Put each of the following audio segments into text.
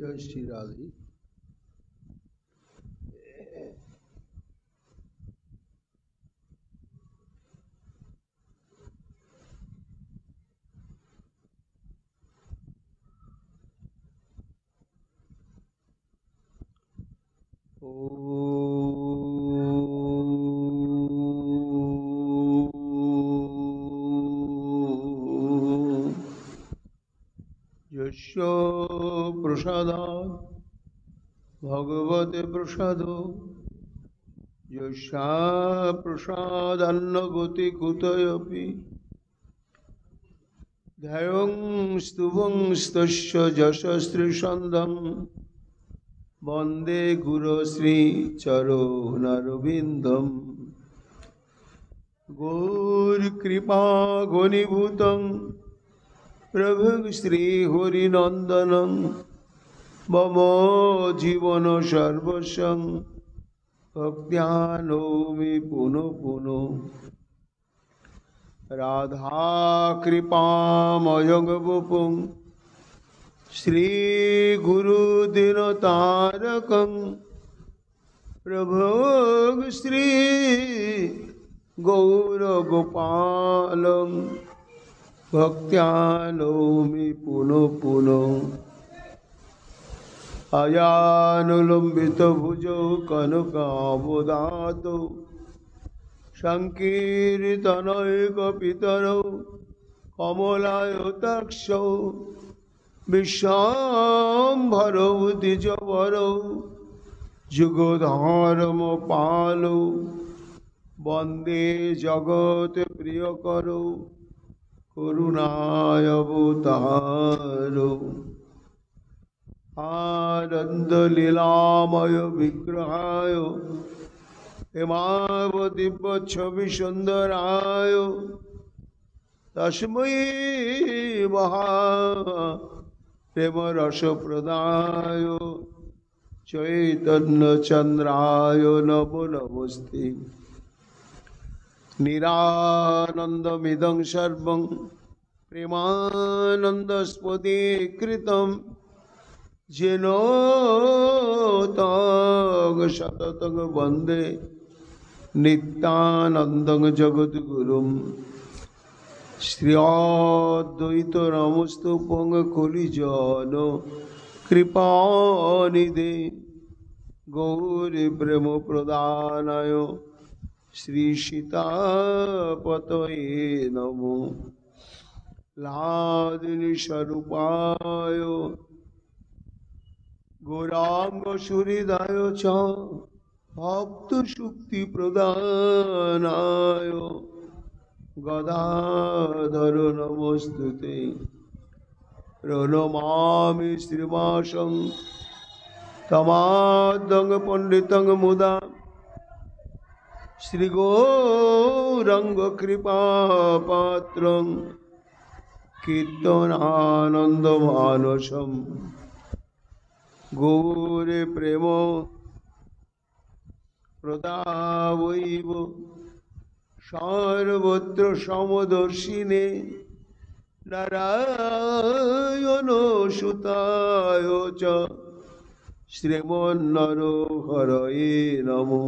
जय श्री राधे। यस्य प्रसादात् भगवते प्रसादो यस्या प्रसादान्नगति कुतयपि ध्यायं स्तुवं तस्य यशस्त्रिसन्धं वन्दे गुरो श्रीचरणरविन्दं गौरकृपा घनीभूतं प्रभु श्री हरिनंदनं मम जीवन सर्वस्वं भक्त्यानौमि पुनः पुनः राधा कृपामयं वपुं श्री गुरुदिनतारकं प्रभु श्री गौरगोपालं भक्त्यानौमि पुनः पुनः अयानुलंबित भुजौ कनकावदातौ संकीर्तनैकपितरौ कमलायताक्षौ विश्वाम्भरौ द्विजवरौ जुगधर्मपालौ वन्दे जगत्प्रियकरौ करुणावतारो आनंद लीलामय विग्रहाय हेमावतीपच्छवि सुंदराय तस्मै महा प्रेम रस प्रदाय चैतन्य चंद्राय नमो नमस्ते निरानंदमिदं सर्वं प्रेमानंदस्पदीकृतं येन तं सततं वन्दे नित्यानन्दं जगद्गुरुं श्री अद्वैत नमस्तुभ्यं कलिजन कृपानिधे गौरी प्रेम प्रदानाय श्री सीतापतये नमो लादिनी स्वरूपाय गौरांग सुहृदाय च भक्त शुक्ति प्रदानाय गदाधर नमस्तुते प्रणमामि श्रीवासं तमादं पंडितं मुदा श्री गौरंग कृपा पात्रं कीर्तनानंद मानसं गौरे प्रेम प्रदावैव सर्वत्र समदर्शिने नारायण सुताय च श्रीमन्नरहरये नमो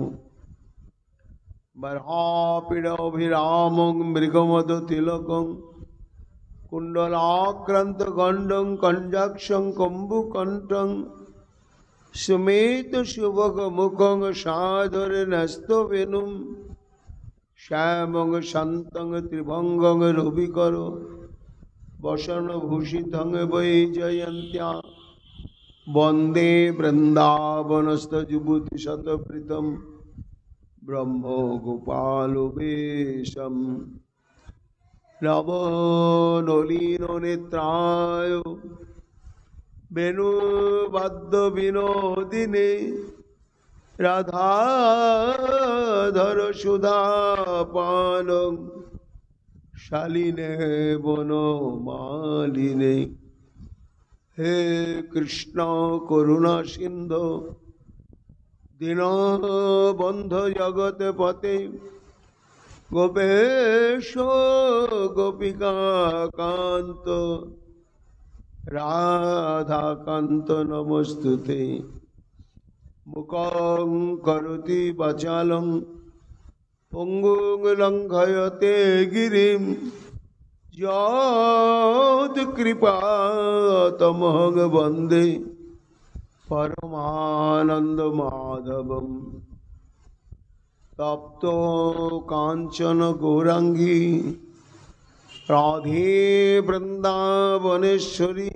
बर्हापीडभिरामं मृगमदतिलकं कुण्डलाक्रान्तगण्डं कञ्जाक्षं कम्बुकण्ठं सुमेतशुभगमुखं सादरेणस्तवेनुं श्यामं शान्तं त्रिभङ्गं रविकरो वसनभूषितं वैजयन्त्या वन्दे वृन्दावनस्थयुवतिशतप्रीतं ब्रह्म गोपालवेशं नवनलिननेत्राय वेणुवाद्यविनोदिने राधाधर सुधापानं शालिने वनमालिने हे कृष्ण करुणा सिंधु दीनबंधु जगतपते गोपेश गोपिका कांत রাধাকান্ত নমস্তুতে। মুখং করোতি বাচালং পঙ্গুং লঙ্ঘয়তে গিরিম যৎ কৃপাতমহং বন্দে পরমানন্দ মাধবম। তপ্ত কাঞ্চন গৌরাঙ্গী রাধে বৃন্দাবনেশ্বরী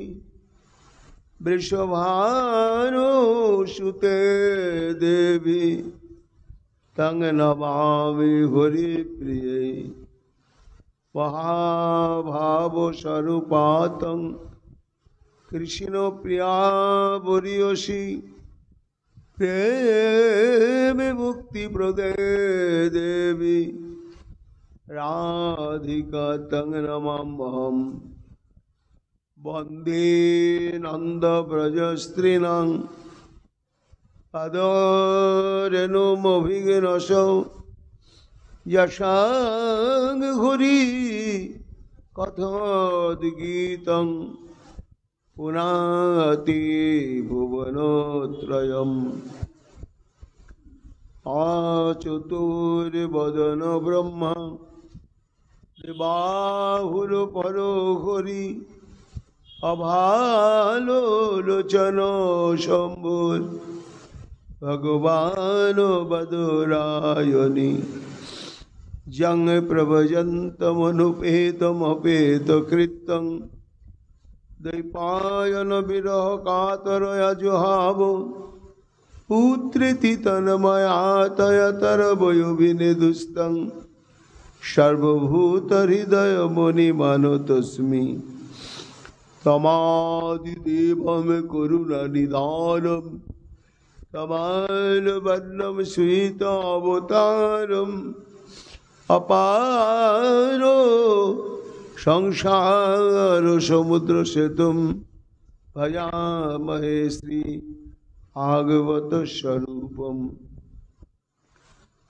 বৃষভানুসুতে দেবী তং নমামি হরিপ্রিয়ে। মহাভাবস্বরূপাতং কৃষ্ণপ্রিয়া বরিয়সী প্রেমে মুক্তিপ্রদে দেবী রাধিকা তং নমাম্যহম। বন্দে নন্দব্রজস্ত্রীণাং পদরেণুমভিঘ্নসৌ যশাং ঘুরি কথোদ্গীতং পুনাতি ভুবনোত্রয়म्। আচতুর্বদন ব্রহ্মা বাহুরপরো হরি অভালোলোচন শম্ভুর ভগবান বদরায়ণী। যং প্রভজন্তমনুপেতমপেতকৃত্যং দ্বৈপায়ন বিরহ কাতরয়া জুহাব। পুত্রেতি তন্ময়াতয়তরবয়োবিনেদুস্তং সর্বভূতহৃদয় মণিমানতস্মি। তমাদিদেবম করুণানিধানম তমালবর্ণম শ্বেতাবতারম। অপার সংসার সমুদ্র সেতুম ভজামহে শ্রী ভাগবত স্বরূপম।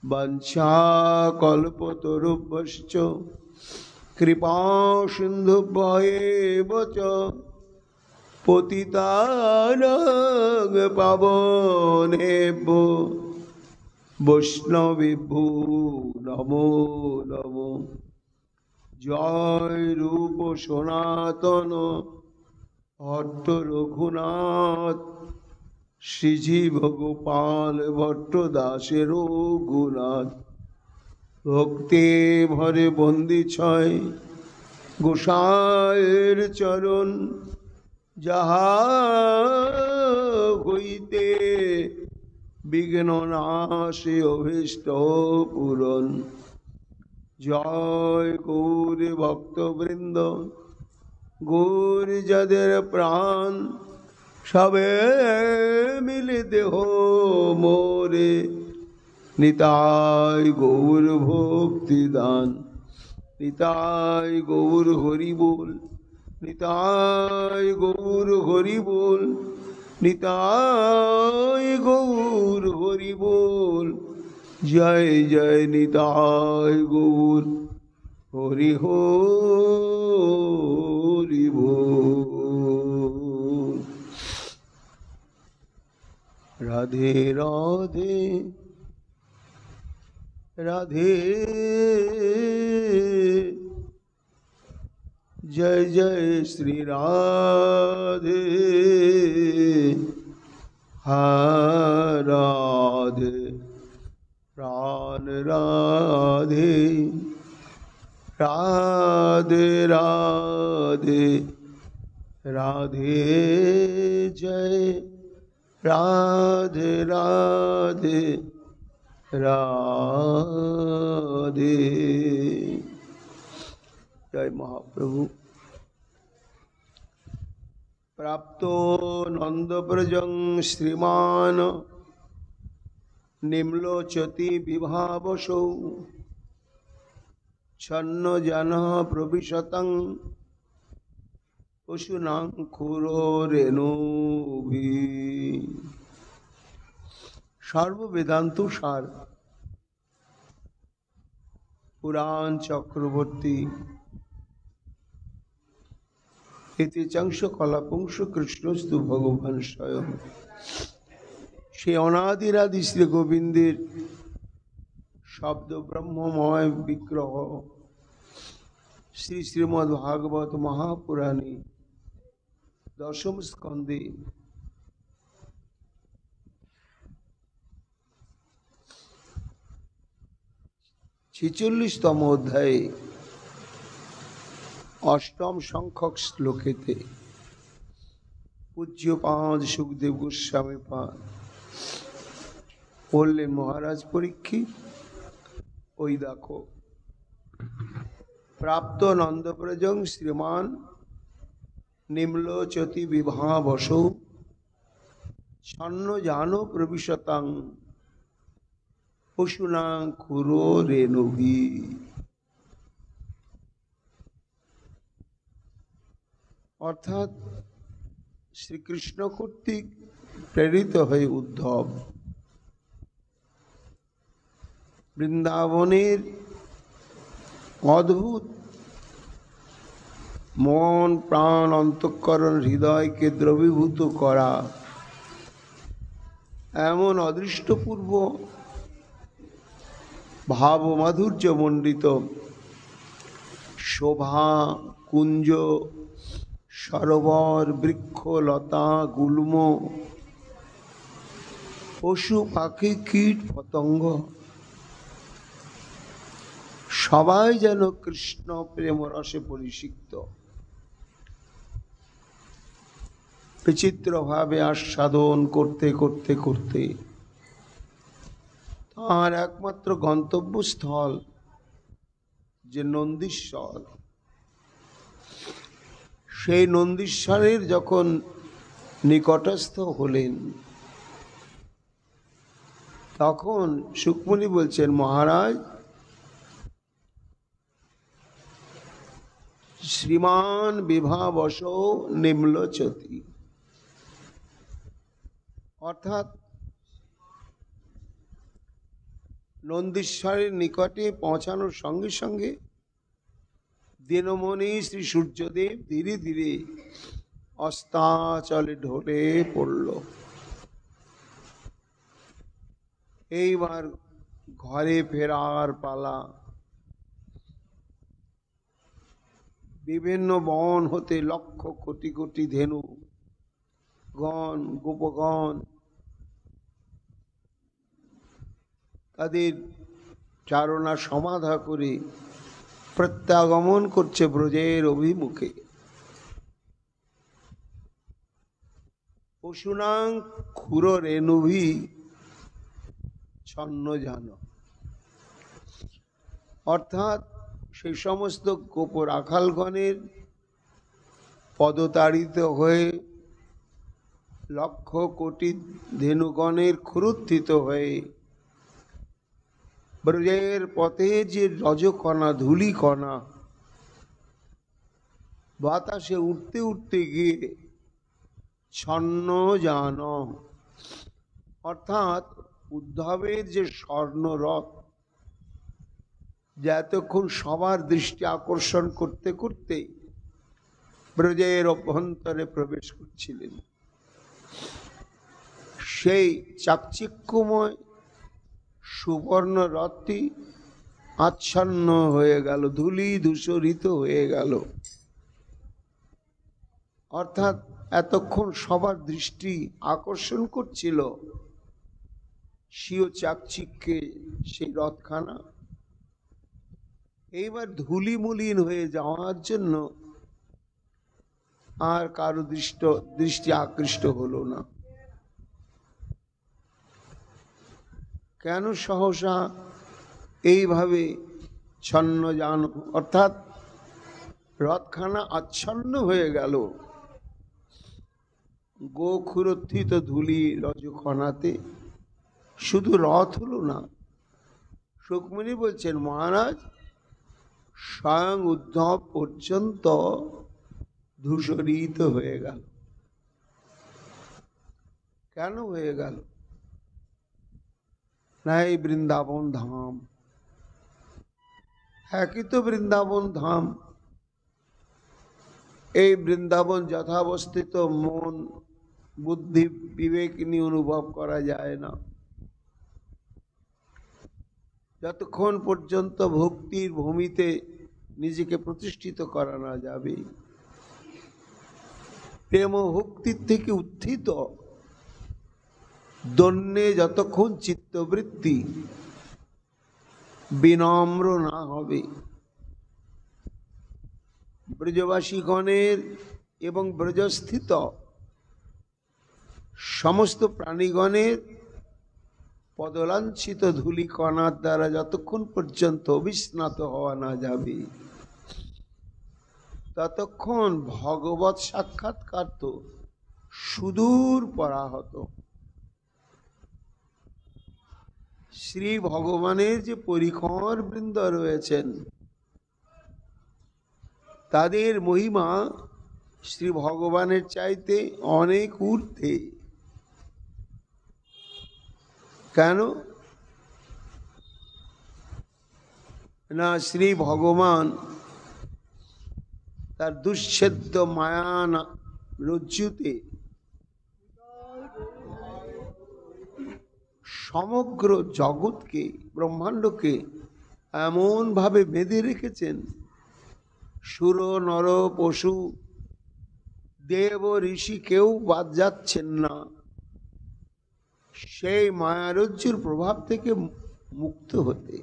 বাঞ্ছাকল্পতরুভ্যশ্চ কৃপা সিন্ধুভ্যেব চ পতিতানাং পাবনেভ্যো বৈষ্ণবেভ্যো নমো নমো। জয় রূপ সনাতন ভট্ট রঘুনাথ শ্রীজীব গোপাল ভট্ট দাসের রঘুনাথ। ভক্তি ভরে বন্দি ছয় গোসাইয়ের চরণ যাহা হইতে বিঘ্ন নাশে অভীষ্ট পূরণ। জয় গৌর ভক্তবৃন্দ গৌর যাদের প্রাণ সবে মিলে দেহ মোরে নিতাই গৌর ভক্তি দান। নিতাই গৌর হরি বল নিতাই গৌর হরি বল নিতাই গৌর হরি বল। জয় জয় নিতাই গৌর হরি হরি বল। রাধে রাধে রাধে जय जय श्री राधे राधे प्राण राधे राधे राधे राधे जय राधे राधे राधे। जय महाप्रभु। प्राप्तो नंदव्रजं श्रीमान निम्लोचति विभावसौ छन्न जनः प्रविशतं पशूनां खुरोरेणुभि। सर्ववेदांत सार पुराण चक्रवर्ती এতে চাংশ কলাপংশ কৃষ্ণস্তু ভগবান স্বয়ং। সেই অনাদিরাদি শ্রী গোবিন্দের শব্দ ব্রহ্মময় বিগ্রহ শ্রী শ্রীমদ্ ভাগবত মহাপুরাণে দশম স্কন্ধে 46তম অধ্যায়ে অষ্টম সংখ্যক শ্লোকেতে পূজ্যপাদ সুখদেব গোস্বামী পাদ বললেন, মহারাজ পরীক্ষিত, ওই দেখো, প্রাপ্ত নন্দব্রজং শ্রীমান নিম্লোচতি বিভাবসৌ ছন্ন জানো প্রবিশতাং পশুনাং খুরো রেণুভি। অর্থাৎ শ্রীকৃষ্ণ কর্তৃক প্রেরিত হয়ে উদ্ধব বৃন্দাবনের অদ্ভুত মন প্রাণ অন্তঃকরণ হৃদয়কে দ্রবীভূত করা এমন অদৃষ্টপূর্ব ভাব মাধুর্য মণ্ডিত শোভা কুঞ্জ সরোবর বৃক্ষ লতা গুল্ম পশু পাখি কীট পতঙ্গ সবাই যেন কৃষ্ণ প্রেম রসে পরিষিক্ত, বিচিত্র ভাবে আস্বাদন করতে করতে করতে তার একমাত্র গন্তব্যস্থল যে নন্দীশ্বর, সেই নন্দীশ্বরের যখন নিকটস্থ হলেন তখন সুকমুনি বলছেন, মহারাজ শ্রীমান বিভাবশ নিম্লোচতি, অর্থাৎ নন্দীশ্বরের নিকটে পৌঁছানোর সঙ্গে সঙ্গে দিনমণি শ্রী সূর্যদেব ধীরে ধীরে অস্তাচলে ঢলে পড়ল। এইবার ঘরে ফেরার পালা। বিভিন্ন বন হতে লক্ষ কোটি কোটি ধেনু গণ গোপগণ তাদের চারণা সমাধা করে প্রত্যাগমন করছে ব্রজের অভিমুখে। পশুনাং ক্ষুর রেণুভি ছন্ন জান, অর্থাৎ সেই সমস্ত গোপ রাখালগণের পদতাড়িত হয়ে লক্ষ কোটি ধেনুগণের ক্ষুরুত্থিত হয়ে ব্রজের পথে যে রজকণা ধূলিকণা বাতাসে উঠতে উঠতে গিয়ে ছন্ন জান, অর্থাৎ উদ্ধবের যে স্বর্ণরথ যা এতক্ষণ সবার দৃষ্টি আকর্ষণ করতে করতে ব্রজের অভ্যন্তরে প্রবেশ করছিলেন, সেই চাকচিক্যময় সুবর্ণ রথটি আচ্ছন্ন হয়ে গেল, ধূলি ধূসরিত হয়ে গেল। অর্থাৎ এতক্ষণ সবার দৃষ্টি আকর্ষণ করছিল স্বীয় চাকচিক্যে সেই রথখানা, এইবার ধূলিমূলিন হয়ে যাওয়ার জন্য আর কারো দৃষ্টি আকৃষ্ট হলো না। কেন সহসা এইভাবে ছন্ন জান, অর্থাৎ রথখানা আচ্ছন্ন হয়ে গেল গোখুরোত্থিত ধূলি রজকণাতে। শুধু রথ হলো না, সুকমুনি বলছেন, মহারাজ স্বয়ং উদ্ধব পর্যন্ত ধূসরিত হয়ে গেল। কেন হয়ে গেল? না, এই বৃন্দাবন ধাম, একই তো বৃন্দাবন ধাম, এই বৃন্দাবন যথাবস্থিত মন বুদ্ধি বিবেক নিয়ে অনুভব করা যায় না যতক্ষণ পর্যন্ত ভক্তির ভূমিতে নিজেকে প্রতিষ্ঠিত করা না যাবে। প্রেম ভক্তির থেকে উত্থিত দন্যে যতক্ষণ চিত্তবৃত্তি বিনম্র না হবে, ব্রজবাসীগণের এবং ব্রজস্থিত সমস্ত প্রাণীগণের পদলাঞ্ছিত ধূলিকণার দ্বারা যতক্ষণ পর্যন্ত অবিস্নাত হওয়া না যাবে ততক্ষণ ভগবৎ সাক্ষাৎকার তো সুদূর পরাহত। শ্রী ভগবানের যে পরিকর বৃন্দ রয়েছেন তাদের মহিমা শ্রী ভগবানের চাইতে অনেক ঊর্ধ্বে। কেন না, শ্রী ভগবান তার দুচ্ছেদ্য মায়া রজ্জুতে সমগ্র জগৎকে ব্রহ্মাণ্ডকে এমন ভাবে বেঁধে রেখেছেন, সুর নর পশু দেব ঋষি কেউ বাদ যাচ্ছেন না সেই মায়ারজ্জুর প্রভাব থেকে মুক্ত হতে।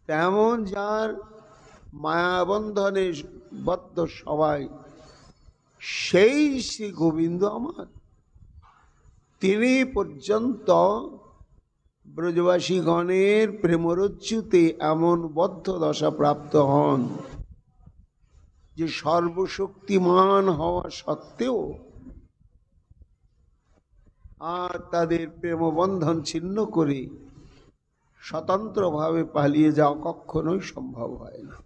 তেমন যার মায়াবন্ধনে বদ্ধ সবাই, সেই শ্রী গোবিন্দ আমার, তিনি পর্যন্ত ব্রজবাসীগণের প্রেমরজ্জুতে এমন বদ্ধ দশা প্রাপ্ত হন যে সর্বশক্তিমান হওয়া সত্ত্বেও আর তাদের প্রেমবন্ধন ছিন্ন করে স্বতন্ত্রভাবে পালিয়ে যাওয়া কখনোই সম্ভব হয় না।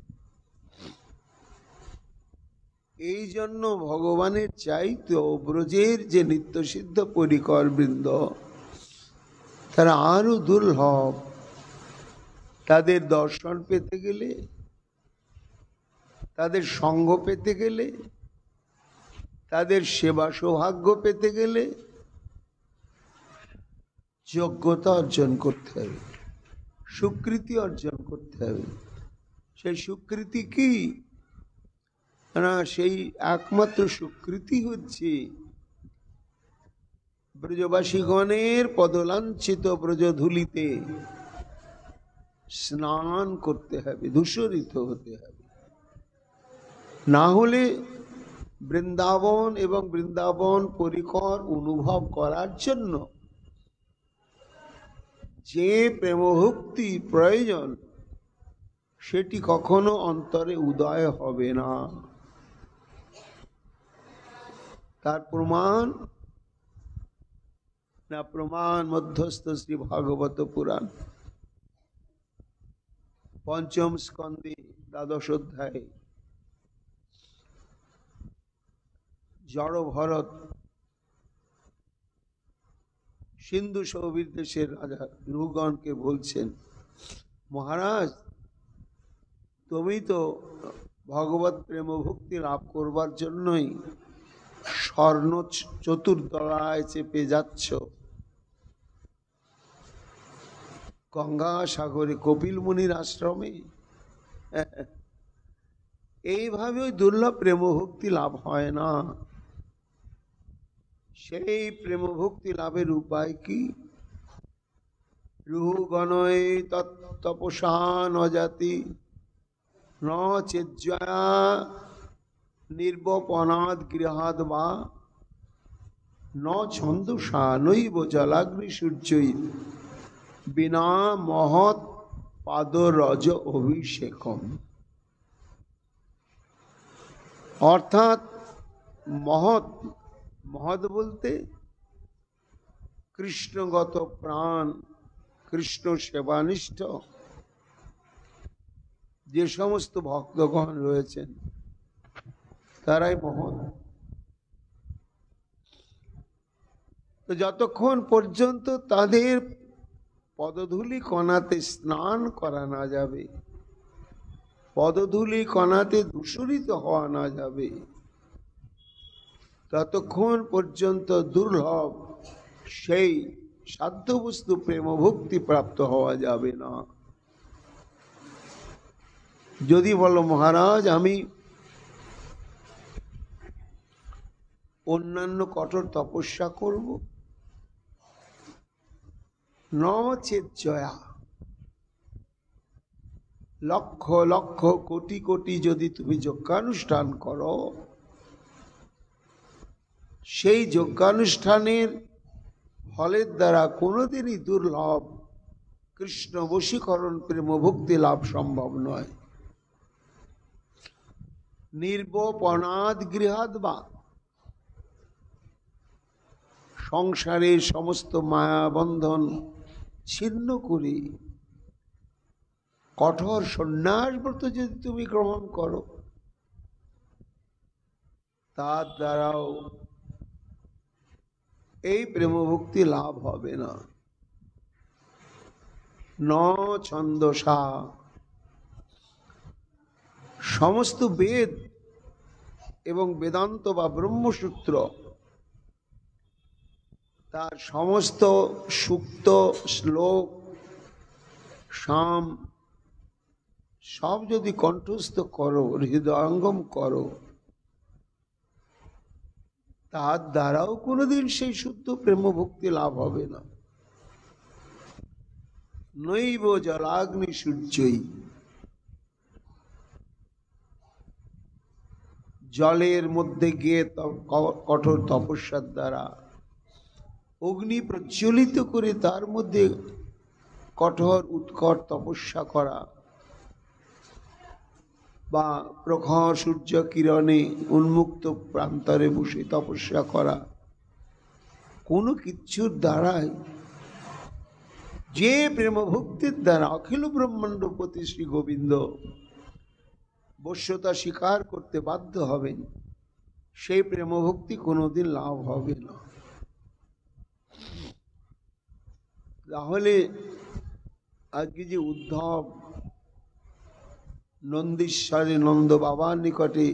এই জন্য ভগবানের চাইতেও ব্রজের যে নিত্যসিদ্ধ পরিকর বৃন্দ তারা আরো দুর্লভ। তাদের দর্শন পেতে গেলে, তাদের সঙ্গ পেতে গেলে, তাদের সেবা সৌভাগ্য পেতে গেলে যোগ্যতা অর্জন করতে হবে, স্বীকৃতি অর্জন করতে হবে। সেই স্বীকৃতি কি না, সেই একমাত্র স্বীকৃতি হচ্ছে ব্রজবাসীগণের পদলাঞ্ছিত ব্রজধূলিতে স্নান করতে হবে, ধূসরিত হতে হবে। না হলে বৃন্দাবন এবং বৃন্দাবন পরিকর অনুভব করার জন্য যে প্রেমভক্তি প্রয়োজন সেটি কখনো অন্তরে উদয় হবে না। তার প্রমাণ না, প্রমাণ মধ্যস্থ শ্রী ভাগবত পুরাণ পঞ্চম স্কন্ধে দ্বাদশ অধ্যায়ে জড় ভরত সিন্ধু সৌবীর দেশের রাজা নৃগণকে বলছেন, মহারাজ তুমি তো ভগবত প্রেম ভক্তি লাভ করবার জন্যই স্বর্ণ চতুর্দলায় চেপে যাচ্ছ, গঙ্গা সাগরে কপিল মুনির আশ্রমে। এইভাবে ওই দুর্লভ প্রেম ভক্তি লাভ হয় না। সেই প্রেম ভক্তি লাভের উপায় কি? রুহগণয় তৎতপসা ন জাতি ন চেজ্জয়া নির্বপনাদ গৃহাদ বা ন ছন্দসা নৈব জলাগ্নি সূর্যই বিনা মহৎ পাদরজ অভিষেকম। অর্থাৎ মহৎ, মহৎ বলতে কৃষ্ণগত প্রাণ, কৃষ্ণ সেবানিষ্ঠ যে সমস্ত ভক্তগণ রয়েছেন তারাই মহৎ। তো যতক্ষণ পর্যন্ত তাদের পদধূলি কণাতে স্নান করা না যাবে পদধূলি কণাতে দূষরিত হওয়া না যাবে, ততক্ষণ পর্যন্ত দুর্লভ সেই সাধ্যবস্তু প্রেম ভক্তি প্রাপ্ত হওয়া যাবে না। যদি বলো মহারাজ আমি অন্যান্য কঠোর তপস্যা করব, ন চেত জয়া, লক্ষ লক্ষ কোটি কোটি যদি তুমি যজ্ঞানুষ্ঠান করো, সেই যজ্ঞানুষ্ঠানের ফলের দ্বারা কোনোদিনই দুর্লভ কৃষ্ণ বশীকরণ প্রেম ভক্তি লাভ সম্ভব নয়। নির্বপনাদ গৃহাদ বা, সংসারের সমস্ত মায়া বন্ধন ছিন্ন করে কঠোর সন্ন্যাস ব্রত যদি তুমি গ্রহণ করো, তার দ্বারাও এই প্রেম ভক্তি লাভ হবে না। ন ছন্দসা, সমস্ত বেদ এবং বেদান্ত বা ব্রহ্মসূত্র তার সমস্ত সূক্ত শ্লোক সাম সব যদি কণ্ঠস্থ করো, হৃদয়ঙ্গম করো, তার দ্বারাও কোনোদিন সেই শুদ্ধ প্রেম ভক্তি লাভ হবে না। নৈব জলাগ্নি সূর্যই, জলের মধ্যে গিয়ে কঠোর তপস্যার দ্বারা অগ্নি প্রজ্বলিত করে তার মধ্যে কঠোর উৎকট তপস্যা করা, বা প্রখর সূর্য কিরণে উন্মুক্ত প্রান্তরে বসে তপস্যা করা, কোনো কিছুর দ্বারাই যে প্রেম ভক্তির দ্বারা অখিল ব্রহ্মাণ্ডপতি শ্রী গোবিন্দ বশ্যতা স্বীকার করতে বাধ্য হবেন, সেই প্রেম ভক্তি কোনোদিন লাভ হবে না। তাহলে আজকে যে উদ্ধব নন্দীশ্বরে নন্দ বাবার নিকটে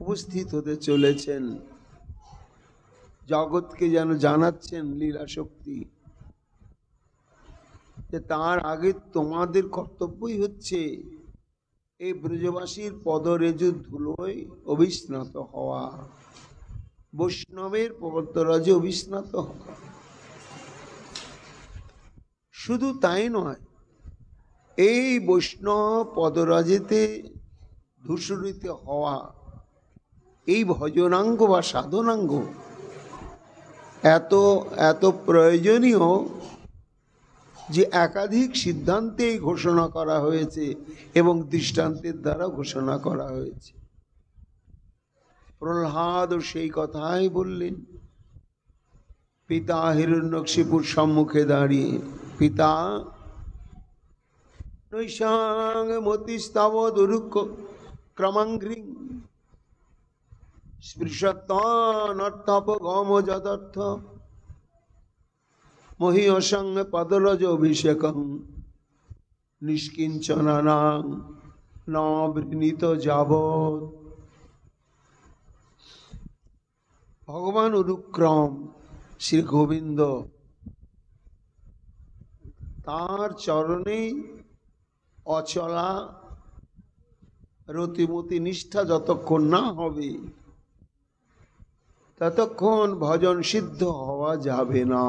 উপস্থিত হতে চলেছেন, জগৎকে যেন জানাচ্ছেন লীলা শক্তি, যে তার আগে তোমাদের কর্তব্যই হচ্ছে এই ব্রজবাসীর পদরেজু ধুলোয় অবিস্নাত হওয়া, বৈষ্ণবের পদরাজে অবিস্নাত হওয়া। শুধু তাই নয়, এই বৈষ্ণব পদরাজেতে ধূসরিত হওয়া, এই ভজনাঙ্গ বা সাধনাঙ্গ এত এত প্রয়োজনীয় যে একাধিক সিদ্ধান্তে ঘোষণা করা হয়েছে এবং দৃষ্টান্তের দ্বারা ঘোষণা করা হয়েছে। প্রহ্লাদ সেই কথাই বললেন পিতা হিরণ্যকশিপুর সম্মুখে দাঁড়িয়ে, পিতা নৈশাং মতিস্তাব দুরুক্ষ ক্রমাঙ্ঘ্রি স্পৃশত্বনর্থপ গম যদর্থ মহীয়সং পদরজ অভিষেকং নিষ্কিঞ্চনানাং ন বৃণীত যাবৎ। ভগবান অনুক্রম শ্রী গোবিন্দ তার চরণেই অচলা রতিমতি নিষ্ঠা যতক্ষণ না হবে, ততক্ষণ ভজন সিদ্ধ হওয়া যাবে না।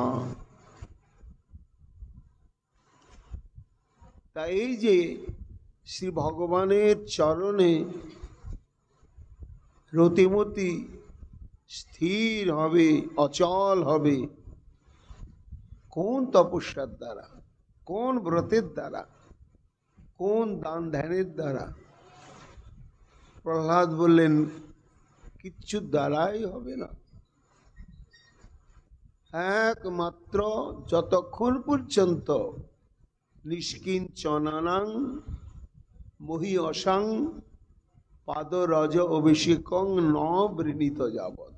তাই এই যে শ্রী ভগবানের চরণে রতিমতি স্থির হবে, অচল হবে, কোন তপস্যার দ্বারা, কোন ব্রতের দ্বারা, কোন দান ধ্যানের দ্বারা? প্রহ্লাদ বললেন কিচ্ছু দ্বারাই হবে না, একমাত্র যতক্ষণ পর্যন্ত নিষ্কিঞ্চনানাং মহীয়সাং পাদরজ অভিষেকং ন বৃণীত যাবৎ,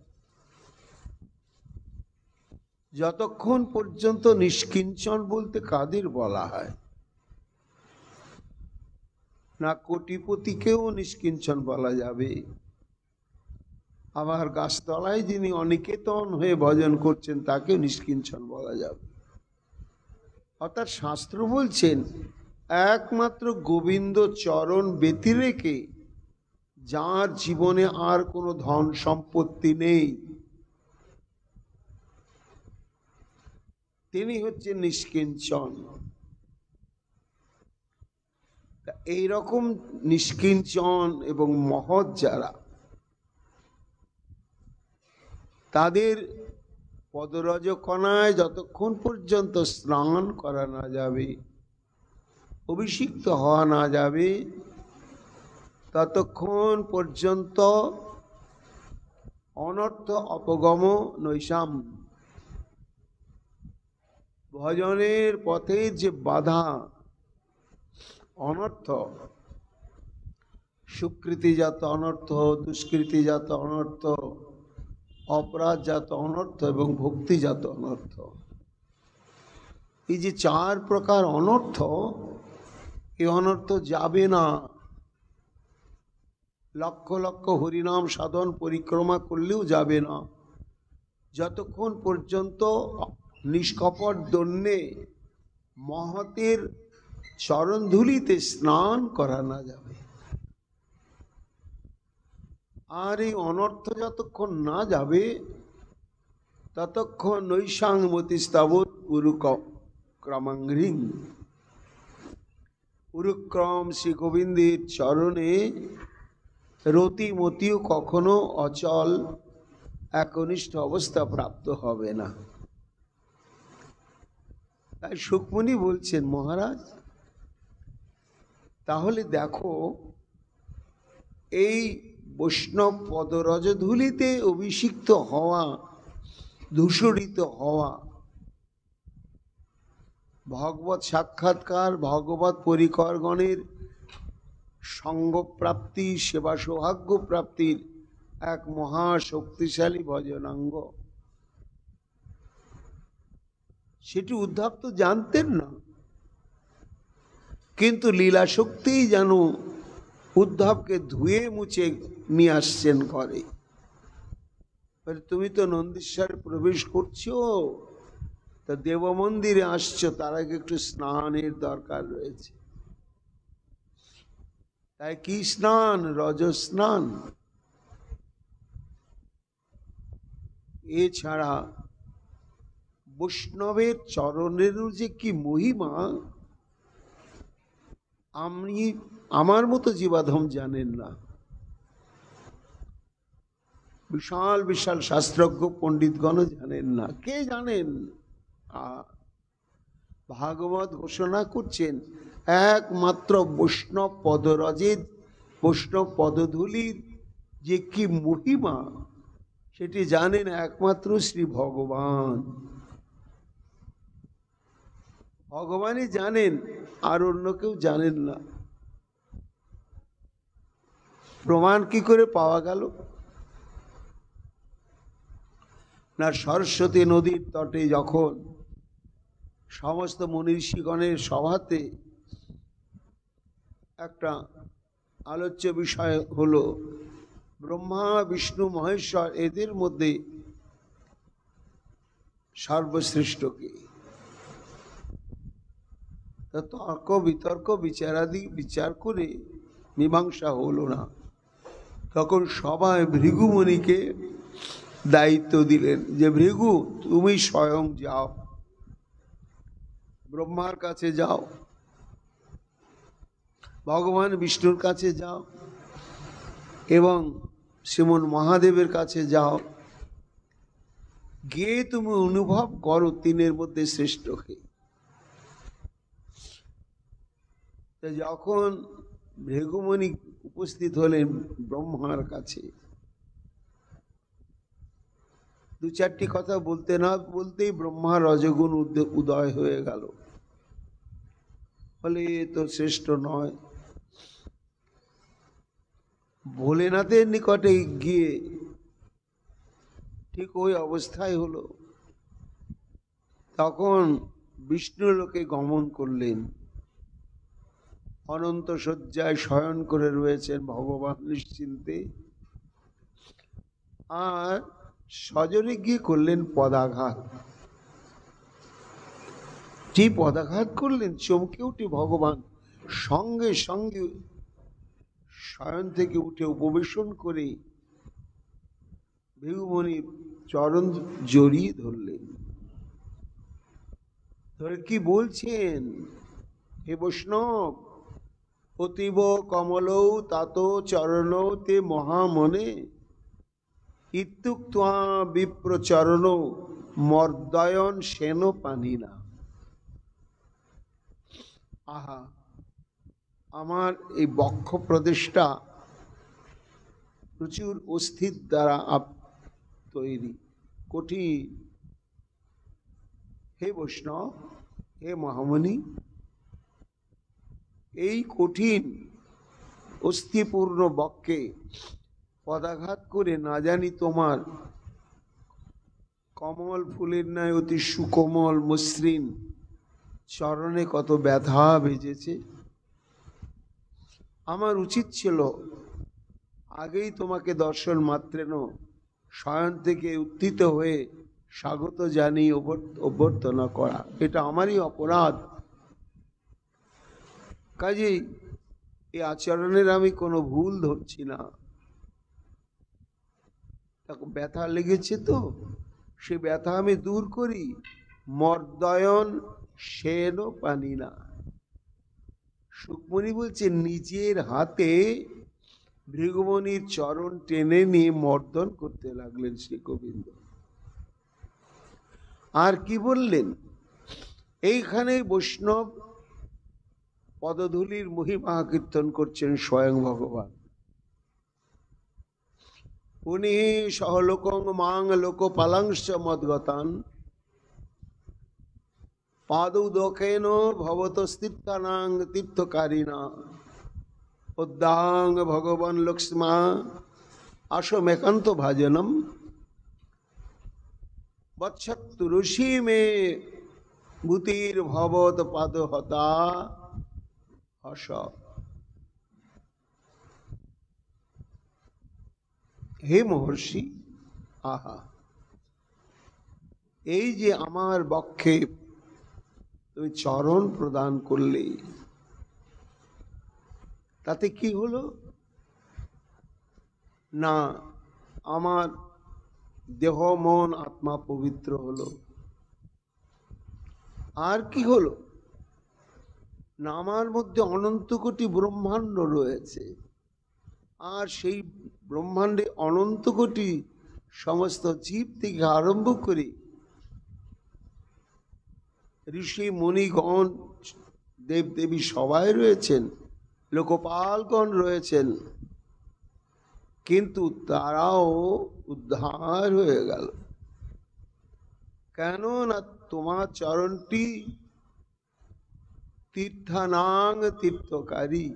যতক্ষণ পর্যন্ত নিষ্কিঞ্চন বলতে কাদের বলা হয়? না কোটিপতিকেও নিষ্কিঞ্চন বলা যাবে, আবার গাছতলায় যিনি অনিকেতন হয়ে ভজন করছেন তাকেও নিষ্কিঞ্চন বলা যাবে। অর্থাৎ শাস্ত্র বলছেন একমাত্র গোবিন্দ চরণ ব্যতি রেখে যার জীবনে আর কোনো ধন সম্পত্তি নেই তিনি হচ্ছেন নিষ্কিঞ্চন। এইরকম নিষ্কিঞ্চন এবং মহৎ যারা, তাদের পদরজ কণায় যতক্ষণ পর্যন্ত স্নান করা না যাবে, অভিষিক্ত হওয়া না যাবে, ততক্ষণ পর্যন্ত অনর্থ অপগম নৈশাম, ভজনের পথে যে বাধা, অনর্থ, সুকৃতিজাত অনর্থ, দুষ্কৃতিজাত অনর্থ, অপরাধজাত অনর্থ এবং ভক্তিজাত অনর্থ, এই যে চার প্রকার অনর্থ, এই অনর্থ যাবে না। লক্ষ লক্ষ হরিনাম সাধন পরিক্রমা করলেও যাবে না, যতক্ষণ পর্যন্ত নিষ্কপট দন্যে মহতের চরণধুলিতে স্নান করা না যাবে। আর এই অনর্থ যতক্ষণ না যাবে ততক্ষণ নৈশাং মতিস্তাবৎ উরুক্রমাঙ্ঘ্রিং, উরুক্রম শ্রী গোবিন্দের চরণে রতিমতিও কখনো অচল একনিষ্ঠ অবস্থা প্রাপ্ত হবে না। তাই সুকমুনি বলছেন, মহারাজ তাহলে দেখো, এই বৈষ্ণব পদরজধূলিতে অভিষিক্ত হওয়া, ধূসরিত হওয়া, ভগবত সাক্ষাৎকার, ভগবত পরিকরগণের সঙ্গপ্রাপ্তি, সেবা সৌভাগ্য প্রাপ্তির এক মহা শক্তিশালী ভজনাঙ্গ। সেটি উদ্ধব তো জানতেন না, কিন্তু লীলা শক্তিই যেন উদ্ধবকে ধুয়ে মুছে নিয়ে আসছেন করে। তুমি তো নন্দীশ্বরে প্রবেশ করছো, তা দেব মন্দিরে আসছো, তার আগে একটু স্নানের দরকার রয়েছে। তাই কি স্নান? রজ স্নান। এছাড়া বৈষ্ণবের চরণেরও যে কি মহিমা, আমার মতো জীবাধম জানেন না। বিশাল বিশাল শাস্ত্রজ্ঞ পণ্ডিতগণ জানেন না। কে জানেন? ভাগবত ঘোষণা করছেন একমাত্র বৈষ্ণব পদরজের, বৈষ্ণব পদধূলির যে কি মহিমা সেটি জানেন একমাত্র শ্রী ভগবান। ভগবানই জানেন, আর অন্য কেউ জানেন না। প্রমাণ কি করে পাওয়া গেল? না, সরস্বতী নদীর তটে যখন সমস্ত মনীষীগণের সভাতে একটা আলোচ্য বিষয় হলো ব্রহ্মা বিষ্ণু মহেশ্বর এদের মধ্যে সর্বশ্রেষ্ঠ কে, তর্ক বিতর্ক বিচারাদি বিচার করে মীমাংসা হলো না। তখন সবাই ভৃগুমুনিকে দায়িত্ব দিলেন যে ভৃগু তুমি স্বয়ং যাও, ব্রহ্মার কাছে যাও, ভগবান বিষ্ণুর কাছে যাও এবং শ্রীমন মহাদেবের কাছে যাও, গিয়ে তুমি অনুভব করো তিনের মধ্যে শ্রেষ্ঠ কে। যখন ভৃগুমুনি উপস্থিত হলেন ব্রহ্মার কাছে, দু চারটি কথা বলতে না বলতেই ব্রহ্মার রজগুণ উদয় হয়ে গেল। বলে এ তো শ্রেষ্ঠ নয়। ভোলেনাথের নিকটে গিয়ে ঠিক ওই অবস্থায় হলো। তখন বিষ্ণু লোকে গমন করলেন, অনন্ত শয্যায় শয়ন করে রয়েছেন ভগবান নিশ্চিন্তে। আর সজরে গিয়ে করলেন পদাঘাত। যে পদাঘাত করলেন, চমকে উঠে ভগবান সঙ্গে সঙ্গে শয়ন থেকে উঠে উপবেশন করে ভৃগুমুনির চরণ জড়িয়ে ধরলেন। ধরে কি বলছেন, হে বৈষ্ণব, অতীব কমলৌ তাত চরণৌ তে মহামনে ইত্যুক্ত্বা বিপ্র চরণৌ মর্দয়ন সেন পানিনা। আহা, আমার এই বক্ষ প্রদেশটা প্রচুর অস্থির দ্বারা তৈরি, কঠিন। হে বৈষ্ণব, হে মহামণি, এই কঠিন অস্থিপূর্ণ বক্ষে পদাঘাত করে না জানি তোমার কমল ফুলের ন্যায় অতি সুকোমল মসৃণ চরণে কত ব্যথা বেজেছে। আমার উচিত ছিল আগেই তোমাকে দর্শন মাত্রেন শয়ন থেকে উত্থিত হয়ে স্বাগত জানিয়ে অভ্যর্থনা করা। এটা আমারই অপরাধ। কাজেই এই আচরণের আমি কোনো ভুল ধরছি না। ব্যথা লেগেছে তো সে ব্যথা আমি দূর করি। মর্দয়ন সেন পানি না। সুকমণি বলছে নিজের হাতে ভৃগুমুনির চরণ টেনে নিয়ে মর্দন করতে লাগলেন শ্রী গোবিন্দ। আর কি বললেন, এইখানে বৈষ্ণব পদধূলির মহিমা কীর্তন করছেন স্বয়ং ভগবান। উনি সহলোকং মাং লোকপালাংশ মদ্গতান পাদৌদকেন ভবতস্তীর্থানাং তীর্থকারিণা উদ্দাং ভগবান লক্ষ্মা আশমেকান্ত ভাজনম বৎসত্তু ঋষি মে ভূতির ভবত পাদহতা হস। হে মহর্ষি, আহা, এই যে আমার বক্ষে তুমি চরণ প্রদান করলে, তাতে কি হলো না, আমার দেহ মন আত্মা পবিত্র হলো। আর কি হলো না, আমার মধ্যে অনন্ত কোটি ব্রহ্মাণ্ড রয়েছে। আর সেই ব্রহ্মাণ্ডে অনন্ত কোটি সমস্ত জীব থেকে আরম্ভ করে ঋষি মুনিগণ দেবদেবী সবাই রয়েছেন, লোকপালগণ রয়েছেন, কিন্তু তারাও উদ্ধার হয়ে গেল। কেন না তোমার চরণটি তীর্থানাং তীর্থকারী।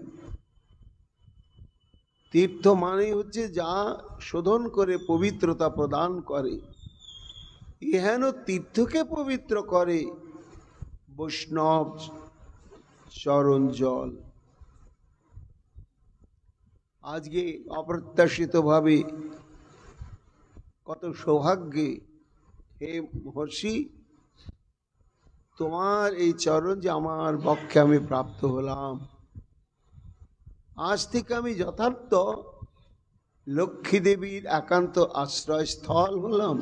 তীর্থ মানে হচ্ছে যা শোধন করে পবিত্রতা প্রদান করে। এহেন তীর্থকে পবিত্র করে বৈষ্ণব চরণ জল। আজকে অপ্রত্যাশিত ভাবে কত সৌভাগ্যে, হে মহর্ষি, তোমার এই চরণ যে আমার বক্ষে আমি প্রাপ্ত হলাম। আজ থেকে আমি যথার্থ লক্ষ্মী দেবীর একান্ত আশ্রয়স্থল হলাম।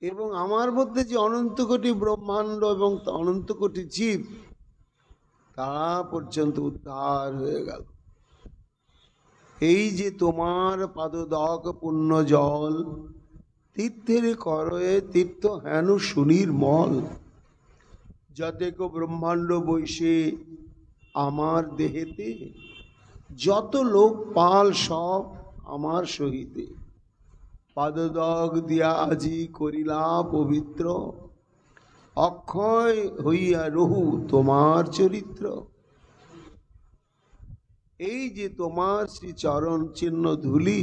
এবং আমার মধ্যে যে অনন্ত কোটি ব্রহ্মাণ্ড এবং অনন্ত কোটি জীব, তারা পর্যন্ত উদ্ধার হয়ে গেল। এই যে তোমার পাদদক পুণ্য জল তীর্থের করয়ে তীর্থ হেন সুনির মল, যাতে কো ব্রহ্মাণ্ড বৈশে আমার দেহেতে, যত লোক পাল সব আমার সহিতে, পাদদক দিয়া আজি করিলা পবিত্র, অক্ষয় হইয়া রহু তোমার চরিত্র। এই যে তোমার শ্রী চরণ চিহ্ন ধুলি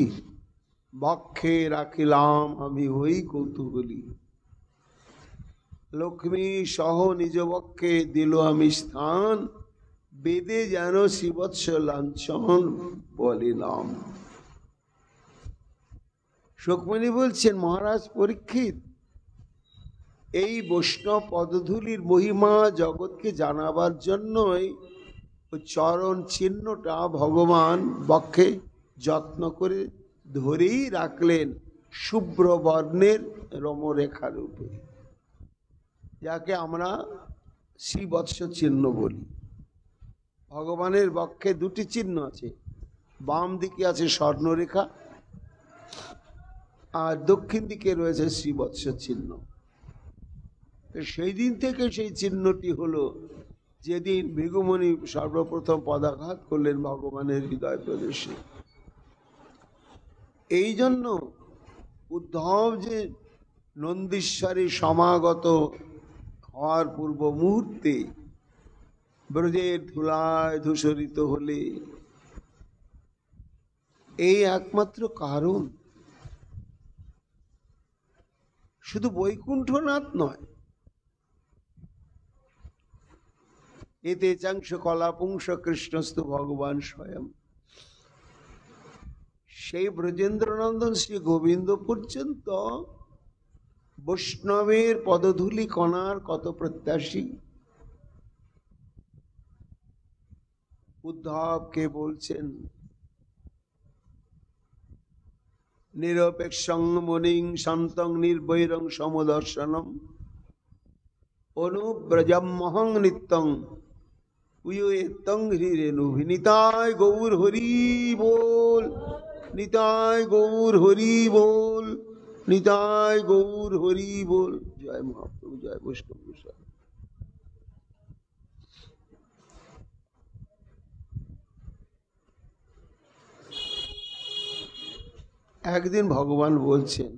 বক্ষে রাখিলাম আমি হই কৌতূহলী। লক্ষ্মী সহ নিজ বক্ষে দিল আমি স্থান, বেদে যেন শ্রীবৎস লাঞ্ছন বলিলাম। শোকমণি বলছেন, মহারাজ পরীক্ষিত, এই বৈষ্ণব পদধূলির মহিমা জগৎকে জানাবার জন্যই চরণ চিহ্নটা ভগবান বক্ষে যত্ন করে ধরেই রাখলেন শুভ্র বর্ণের রমরেখা রূপে, যাকে আমরা শ্রীবৎস চিহ্ন বলি। ভগবানের বক্ষে দুটি চিহ্ন আছে, বাম দিকে আছে স্বর্ণরেখা আর দক্ষিণ দিকে রয়েছে শ্রীবৎস চিহ্ন। সেই দিন থেকে সেই চিহ্নটি হলো যেদিন ভৃগুমুনি সর্বপ্রথম পদাঘাত করলেন ভগবানের হৃদয় প্রদেশে। এই জন্য উদ্ধব যে নন্দীশ্বরে সমাগত হওয়ার পূর্ব মুহূর্তে ব্রজের ধুলায় ধূসরিত হলে, এই একমাত্র কারণ। শুধু বৈকুণ্ঠনাথ নয়, এতে চাংশ কলাপুংস কৃষ্ণস্তু ভগবান স্বয়ং। সেই ব্রজেন্দ্রনন্দন শ্রী গোবিন্দ পর্যন্ত বৈষ্ণবের পদধূলি কণার কত প্রত্যাশী। উদ্ধবকে বলছেন, নিরপেক্ষং মুনিং শান্তং নির্বৈরং সমদর্শনম অনুব্রজমহং নিত্যং উয়ুয়েত্তং হৃরেণুভি। নিতাই গৌর হরি বল, নিতাই গৌর হরি বল, নিতাই গৌর হরি বল। জয় মহাপ্রভু, জয় বৈষ্ণব গোসাই। একদিন ভগবান বলছেন,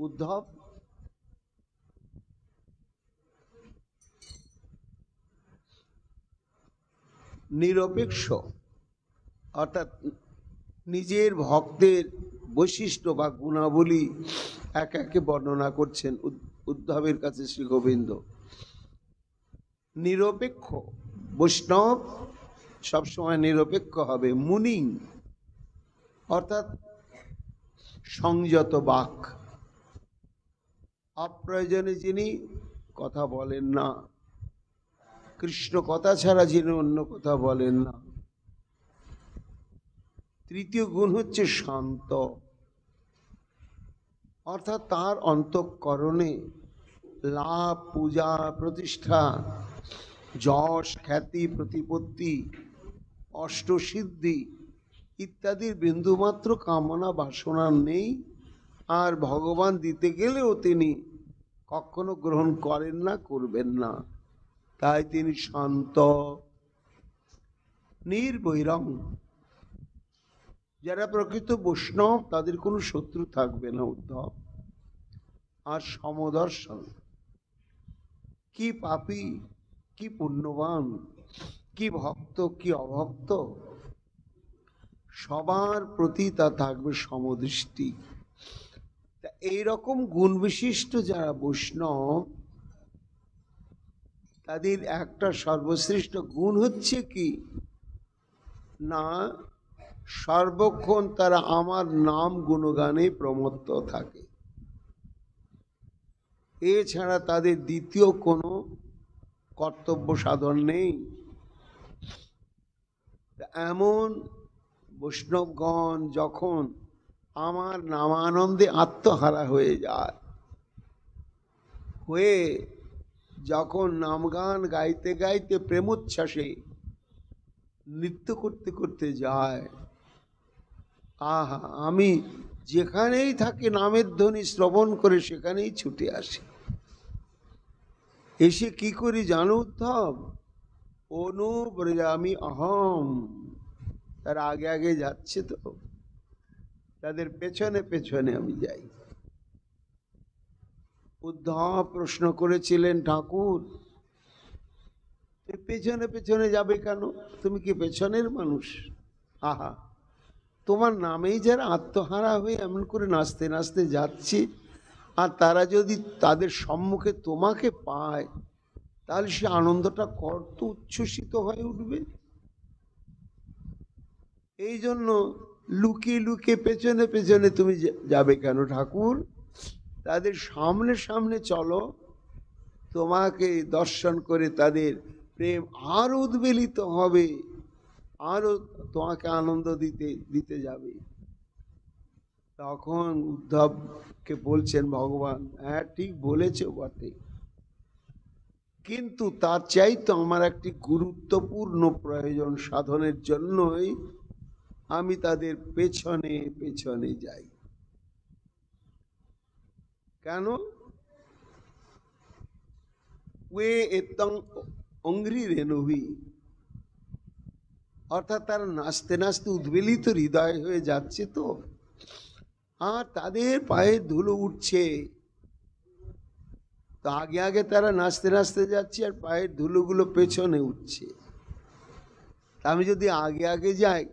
উদ্ধব, নিরপেক্ষ অর্থাৎ নিজের ভক্তের বৈশিষ্ট্য বা গুণাবলী এক একে বর্ণনা করছেন উদ্ধবের কাছে শ্রী গোবিন্দ। নিরপেক্ষ বৈষ্ণব সবসময় নিরপেক্ষ হবে। মুনি অর্থাৎ সংযত বাক, অপ্রয়োজনে যিনি কথা বলেন না, কৃষ্ণ কথা ছাড়া যিনি অন্য কথা বলেন না। তৃতীয় গুণ হচ্ছে শান্ত, অর্থাৎ তার অন্তঃকরণে লাভ, পূজা, প্রতিষ্ঠা, যশ, খ্যাতি, প্রতিপত্তি, অষ্টসিদ্ধি ইত্যাদির বিন্দুমাত্র কামনা বাসনা নেই। আর ভগবান দিতে গেলেও তিনি কখনো গ্রহণ করেন না, করবেন না। তাই তিনি শান্ত, নির্বৈরং। যারা প্রকৃত বৈষ্ণব তাদের কোনো শত্রু থাকবে না উদ্ধব। আর সমদর্শন, কি পাপী, কি পুণ্যবান, কি ভক্ত, কি অভক্ত, সবার প্রতি তা থাকবে সমদৃষ্টি। এইরকম গুণ বিশিষ্ট যারা বৈষ্ণব, তাদের একটা সর্বশ্রেষ্ঠ গুণ হচ্ছে কি না, সর্বক্ষণ তারা আমার নাম গুণগানে প্রমত্ত থাকে। এছাড়া তাদের দ্বিতীয় কোনো কর্তব্য সাধন নেই। এমন বৈষ্ণবগণ যখন আমার নামানন্দে আত্মহারা হয়ে যায়, হয়ে যখন নামগান গাইতে গাইতে প্রেমোচ্ছ্বাসে নৃত্য করতে করতে যায়, আহা, আমি যেখানেই থাকি নামের ধ্বনি শ্রবণ করে সেখানেই ছুটে আসি। এসে কি করি জানো উদ্ধব? অনুব্রজামি অহম। তার আগে আগে যাচ্ছে তো, তাদের পেছনে পেছনে আমি যাই। উদ্ধব প্রশ্ন করেছিলেন, ঠাকুর পেছনে পেছনে যাবে কেন? তুমি কি পেছনের মানুষ? আহা, তোমার নামেই যারা আত্মহারা হয়ে এমন করে নাচতে নাচতে যাচ্ছে, আর তারা যদি তাদের সম্মুখে তোমাকে পায় তাহলে সে আনন্দটা কত উচ্ছ্বসিত হয়ে উঠবে। এই জন্য লুকিয়ে লুকিয়ে পেছনে পেছনে তুমি যাবে কেন ঠাকুর? তাদের সামনে সামনে চলো, তোমাকে দর্শন করে তাদের প্রেম আরো উদ্বেলিত হবে, আরো তোমাকে আনন্দ দিতে দিতে যাবে। তখন উদ্ধবকে বলছেন ভগবান, হ্যাঁ ঠিক বলেছে বটে, কিন্তু তার চাইতে আমার একটি গুরুত্বপূর্ণ প্রয়োজন সাধনের জন্যই আমি তাদের পেছনে পেছনে যাই। কেন? ওয়ে এতং অঙ্ঘ্রি রেণুভি, অর্থাৎ তারা নাচতে নাচতে উদ্বেলিত হৃদয় হয়ে যাচ্ছে তো, আর তাদের পায়ে ধুলো উঠছে, তো আগে আগে তারা নাচতে নাচতে যাচ্ছে আর পায়ের ধুলোগুলো পেছনে উঠছে। আমি যদি আগে আগে যাই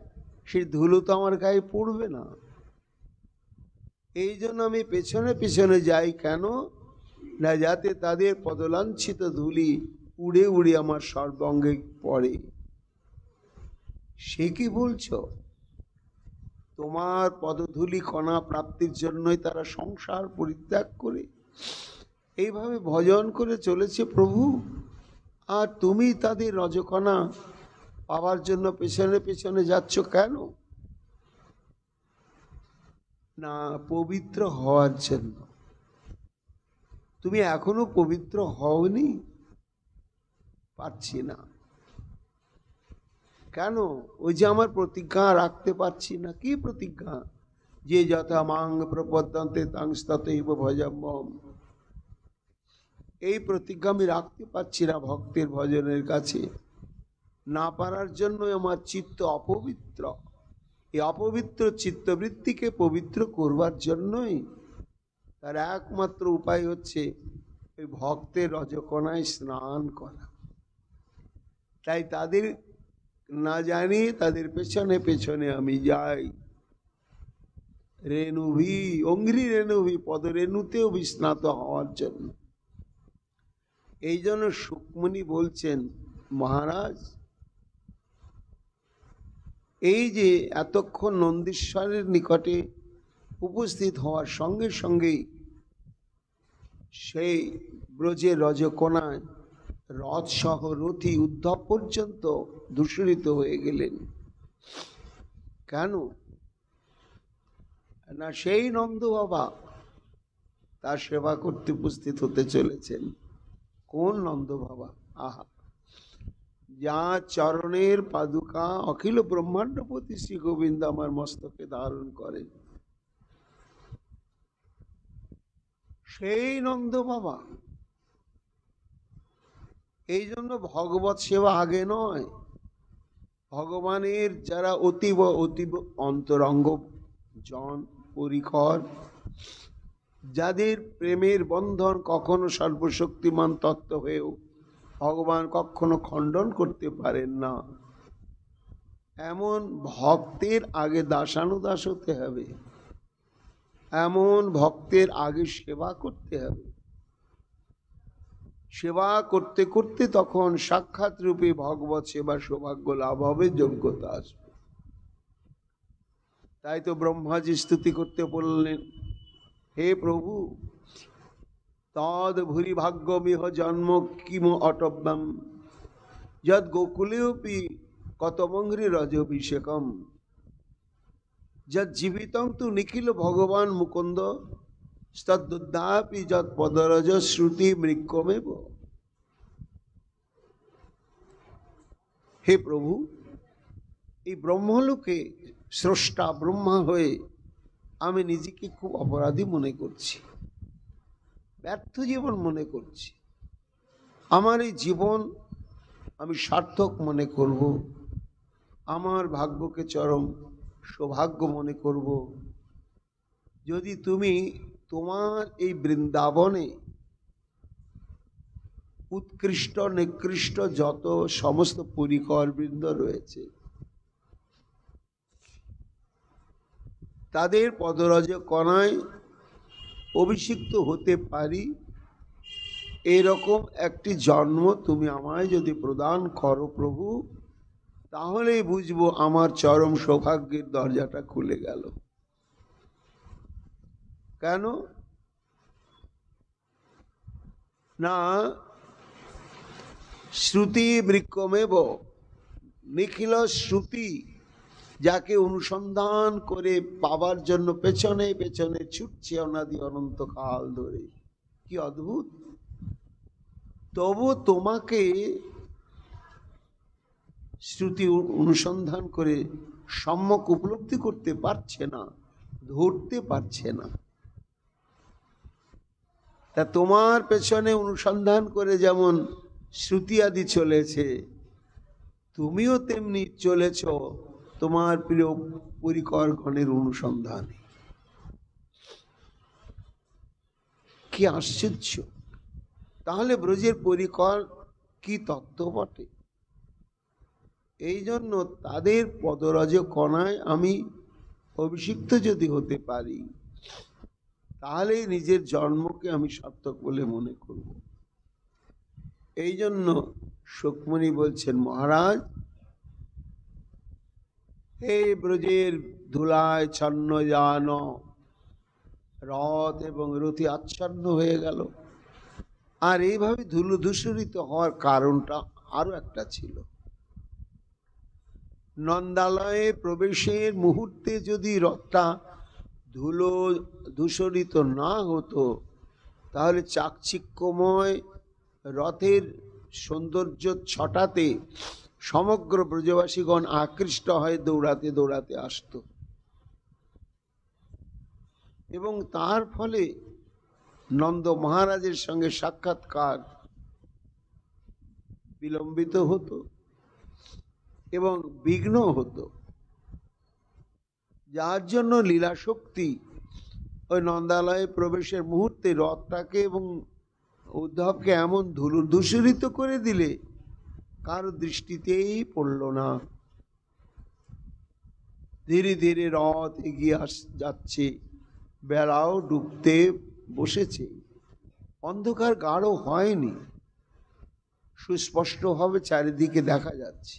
সেই ধুলো তো আমার গায়ে পড়বে না। এই জন্য আমি পেছনে পেছনে যাই। কেন না? যাতে তাদের পদলাঞ্ছিত ধুলি উড়ে উড়ে আমার সর্বাঙ্গে পড়ে। সে কি বলছো? তোমার পদধূলি কণা প্রাপ্তির জন্যই তারা সংসার পরিত্যাগ করে এইভাবে ভজন করে চলেছে প্রভু, আর তুমি তাদের রজকণা পাওয়ার জন্য পেছনে পেছনে যাচ্ছ কেন? না, পবিত্র হওয়ার জন্য। তুমি এখনো পবিত্র হওনি? পারছি না। কেন? ওই যে আমার প্রতিজ্ঞা রাখতে পারছি না। কি প্রতিজ্ঞা? যে যথা মাং প্রপদ্যন্তে তাংস্ততৈব ভজম্যম, এই প্রতিজ্ঞা আমি রাখতে পারছি না ভক্তের ভজনের কাছে। না পারার জন্য আমার চিত্ত অপবিত্র। এই অপবিত্র চিত্তবৃত্তিকে পবিত্র করবার জন্যই তার একমাত্র উপায় হচ্ছে ওই ভক্তের রজকণায় স্নান করা। তাই তাদের না জানি তাদের পেছনে পেছনে আমি যাই। রেণুভি অঙ্ঘ্রি রেণুভি, পদরেণুতেও বিস্নাত হওয়ার জন্য। এই জন্য সুকমুনি বলছেন, মহারাজ এই যে এতক্ষণ নন্দীশ্বরের নিকটে উপস্থিত হওয়ার সঙ্গে সঙ্গেই সেই ব্রজের রজকণায় রথ সহ রথী উদ্ধব পর্যন্ত দূষিত হয়ে গেলেন। কেন না? সেই নন্দ বাবা তার সেবা করতে উপস্থিত হতে চলেছেন। কোন নন্দ বাবা? আহা, যা চরণের পাদুকা অখিল ব্রহ্মাণ্ডপতি শ্রী গোবিন্দ আমার মস্তকে ধারণ করেন, সেই নন্দ বাবা। এই জন্য ভগবত সেবা আগে নয়। ভগবানের যারা অতীব অতীব অন্তরঙ্গ জন পরিকর, যাদের প্রেমের বন্ধন কখনো সর্বশক্তিমান তত্ত্ব হয়েও ভগবান কখনো খণ্ডন করতে পারেন না, এমন ভক্তের আগে দাসানুদাস হতে হবে। এমন ভক্তের আগে সেবা করতে হবে। সেবা করতে করতে তখন সাক্ষাৎ রূপে ভগবত সেবা সৌভাগ্য লাভ হবে, যোগ্যতা আসবে। তাই তো ব্রহ্মাজি স্তুতি করতে বললেন, হে প্রভু, তদ ভূরি ভাগ্যমিহ জন্ম কিম অটব্যম যদ গোকুলেপি কতমঙ্ঘ্রি রজভিষেকম যদ জীবিতং তু নিখিল ভগবান মুকুন্দ তদ্দাপি যদ পদরজ শ্রুতি মৃক্কমেব। হে প্রভু, এই ব্রহ্মলোকে স্রষ্টা ব্রহ্মা হয়ে আমি নিজেকে খুব অপরাধী মনে করছি, ব্যর্থ জীবন মনে করছি। আমার এই জীবন আমি সার্থক মনে করব, আমার ভাগ্যকে চরম সৌভাগ্য মনে করব যদি তুমি তোমার এই বৃন্দাবনে উৎকৃষ্ট নিকৃষ্ট যত সমস্ত পরিকর বৃন্দ রয়েছে তাদের পদরজ কণায় অভিষিক্ত হতে পারি, এরকম একটি জন্ম তুমি আমায় যদি প্রদান করো প্রভু, তাহলেই বুঝবো আমার চরম সৌভাগ্যের দরজাটা খুলে গেল। কেন না, শ্রুতি বৃক্ষমেব, নিখিল শ্রুতি যাকে অনুসন্ধান করে পাবার জন্য পেছনে পেছনে ছুটছে অনাদি অনন্তকাল ধরে, কি অদ্ভুত। তবু তোমাকে শ্রুতি অনুসন্ধান করে সম্যক উপলব্ধি করতে পারছে না, ধরতে পারছে না। তা তোমার পেছনে অনুসন্ধান করে যেমন শ্রুতি আদি চলেছে, তুমিও তেমনি চলেছ তোমার প্রিয় পরিকর গণের অনুসন্ধানে। কি আশ্চর্য! তাহলে ব্রজের পরিকর কি তত্ত্ব বটে। এই জন্য তাদের পদরজ কণায় আমি অভিষিক্ত যদি হতে পারি, তাহলে নিজের জন্মকে আমি সার্থক বলে মনে করব। এই জন্য শুকমুনি বলছেন, মহারাজ, এই ব্রজের ধুলায় ছন্ন যান, রথ এবং রথি আচ্ছন্ন হয়ে গেল। আর এইভাবে ধুলো ধূসরিত হওয়ার কারণটা আরো একটা ছিল। নন্দালয়ে প্রবেশের মুহূর্তে যদি রথটা ধুলো ধূসরিত না হতো, তাহলে চাকচিক্যময় রথের সৌন্দর্য ছটাতে সমগ্র ব্রজবাসীগণ আকৃষ্ট হয়ে দৌড়াতে দৌড়াতে আসত, এবং তার ফলে নন্দ মহারাজের সঙ্গে সাক্ষাৎকার বিলম্বিত হতো এবং বিঘ্ন হতো, যার জন্য লীলা শক্তি ওই নন্দালয়ে প্রবেশের মুহূর্তে রথটাকে এবং উদ্ধবকে এমন ধূসরিত করে দিলে কারো দৃষ্টিতেই পড়ল না। ধীরে ধীরে রথ এগিয়ে যাচ্ছে, বেলাও ডুবতে বসেছে, অন্ধকার গাঢ় হয়নি, সুস্পষ্টভাবে চারিদিকে দেখা যাচ্ছে।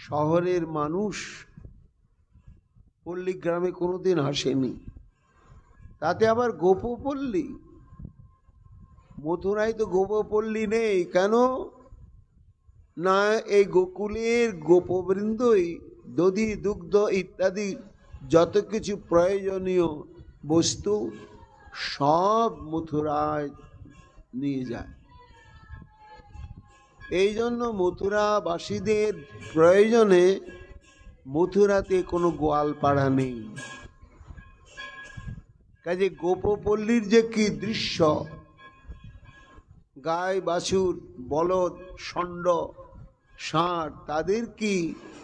শহরের মানুষ পল্লী গ্রামে কোনোদিন আসেনি, তাতে আবার গোপপল্লী। মথুরায় তো গোপপল্লী নেই, কেন না এই গোকুলের গোপবৃন্দই দধি দুগ্ধ ইত্যাদি যত কিছু প্রয়োজনীয় বস্তু সব মথুরায় নিয়ে যায়। এই জন্য মথুরাবাসীদের প্রয়োজনে মথুরাতে কোনো গোয়ালপাড়া নেই। কাজে গোপপল্লীর যে কি দৃশ্য, গাই বাছুর বলদ ষণ্ড ষাঁড়, তাদের কি